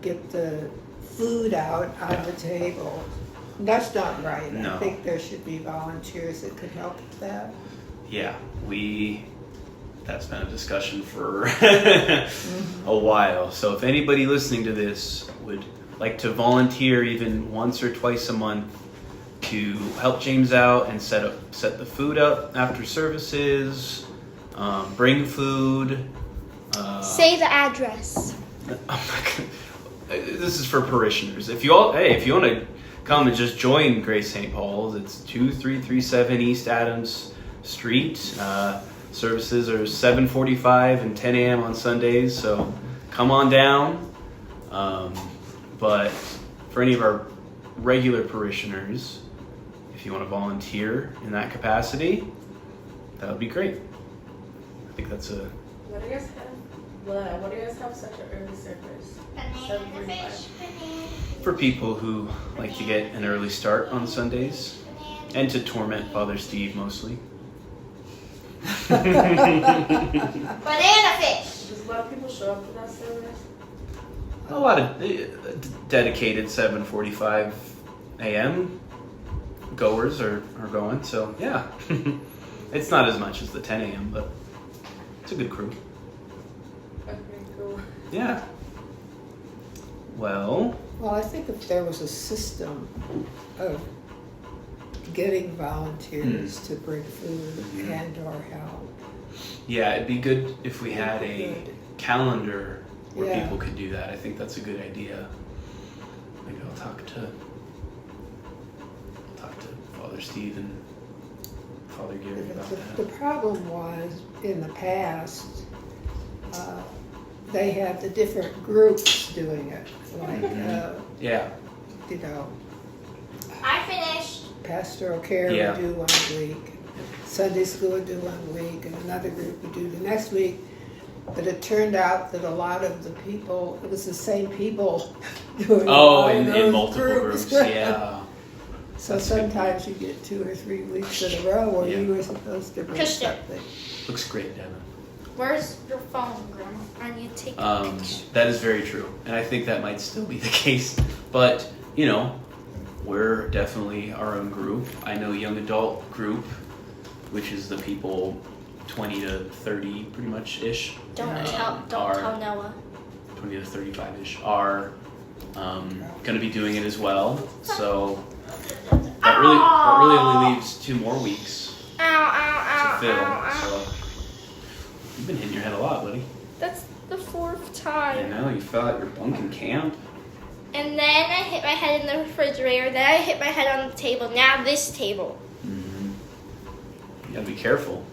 E: get the food out on the table. That's not right.
B: No.
E: I think there should be volunteers that could help with that.
B: Yeah, that's been a discussion for a while. So if anybody listening to this would like to volunteer even once or twice a month to help James out and set the food up after services, bring food.
F: Say the address.
B: Oh my God. This is for parishioners. If you want to come and just join Grace St. Paul's, it's 2337 East Adams Street. Services are 7:45 and 10 a.m. on Sundays, so come on down. But for any of our regular parishioners, if you want to volunteer in that capacity, that would be great. I think that's a...
G: Why do you guys have such an early service?
A: Banana fish.
B: for people who like to get an early start on Sundays and to torment Father Steve mostly.
A: Banana fish.
G: Does a lot of people show up for that service?
B: A lot of dedicated 7:45 a.m. goers are going, so yeah. It's not as much as the 10 a.m., but it's a good crew.
G: Okay, cool.
B: Yeah. Well,
E: I think if there was a system of getting volunteers to bring food and or help.
B: yeah, it'd be good if we had a
E: Good.
B: calendar where
E: Yeah.
B: people could do that. I think that's a good idea. Maybe I'll talk to Father Steve and Father Gary about
E: The
B: that.
E: problem was, in the past, they had the different groups doing it. Like,
B: Yeah.
F: I finished.
E: pastoral care
B: Yeah.
E: would do 1 week, Sunday school would do 1 week, and another group would do the next week. But it turned out that a lot of the people, it was the same people doing all
B: in
E: those
B: multiple groups. Yeah.
E: So sometimes you get 2 or 3 weeks in a row where
B: Yeah.
E: you were supposed to bring
F: Christian.
E: something.
B: Looks great, Devin.
F: Where's your phone, Grandma? I need to take a picture.
B: That is very true, and I think that might still be the case. But we're definitely our own group. I know young adult group, which is the people 20 to 30 pretty much ish.
F: Don't
B: are
F: tell Noah.
B: 20 to 35 ish are going to be doing it as well. So that really only leaves 2 more weeks to fill. So you've been hitting your head a lot, buddy.
F: That's the 4th
B: I
F: time.
B: know, you fell out your bunk in camp.
F: And then I hit my head in the refrigerator. Then I hit my head on the table. Now this table.
B: Mm-hmm. You gotta be careful.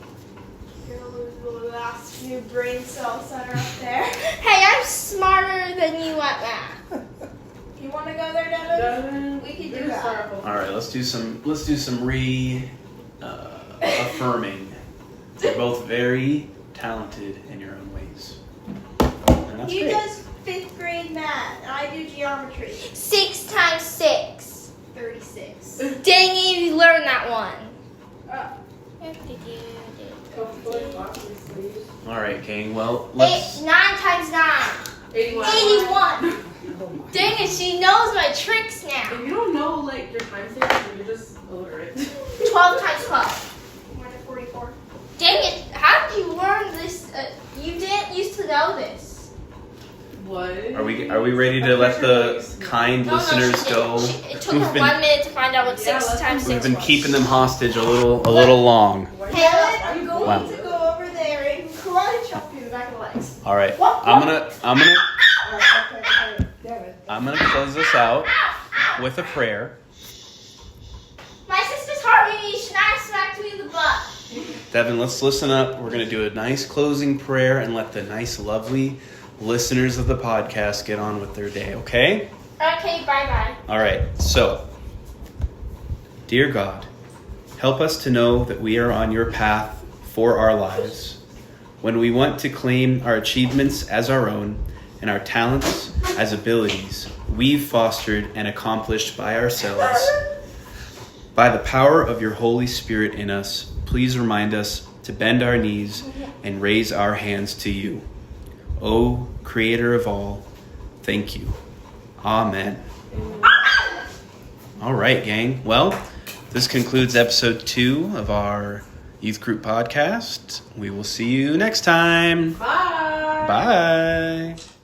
A: You're gonna lose the last few brain cells that are up there.
F: Hey, I'm smarter than you at math.
A: You want to go there, Devin? We can do that.
B: All right, let's do some affirming. You're both very talented in your own ways. And that's
A: He
B: great.
A: does 5th grade math, and I do geometry.
F: 6 times 6.
A: 36.
F: Dang it, you learned that one.
B: All right, gang. Well,
F: 9
B: let's.
F: times 9.
G: 81.
F: 81. Dang it, she knows my tricks now.
G: If you don't know like your time tables, you're just illiterate.
F: 12 times 12.
A: 144.
F: Dang it, how did you learn this? You didn't used to know this.
G: What?
B: Are we ready to let the kind listeners
F: she
B: go?
F: didn't. It took her 1 minute to find out what 6 times 6
B: We've been
F: was.
B: keeping them hostage a little long.
A: Helen, I'm going
B: Wow.
A: to go over there and karate chop you in the back of the legs.
B: All right, I'm gonna close this out with a prayer.
F: My sister's heart rate smacked me in the butt.
B: Devin, let's listen up. We're gonna do a nice closing prayer and let the nice, lovely listeners of the podcast get on with their day. Okay?
F: Okay, bye-bye.
B: All right. So, dear God, help us to know that we are on your path for our lives. When we want to claim our achievements as our own and our talents as abilities we've fostered and accomplished by ourselves, by the power of your Holy Spirit in us, please remind us to bend our knees and raise our hands to you. O Creator of all, thank you. Amen. All right, gang. Well, this concludes episode 2 of our youth group podcast. We will see you next time.
G: Bye.
B: Bye.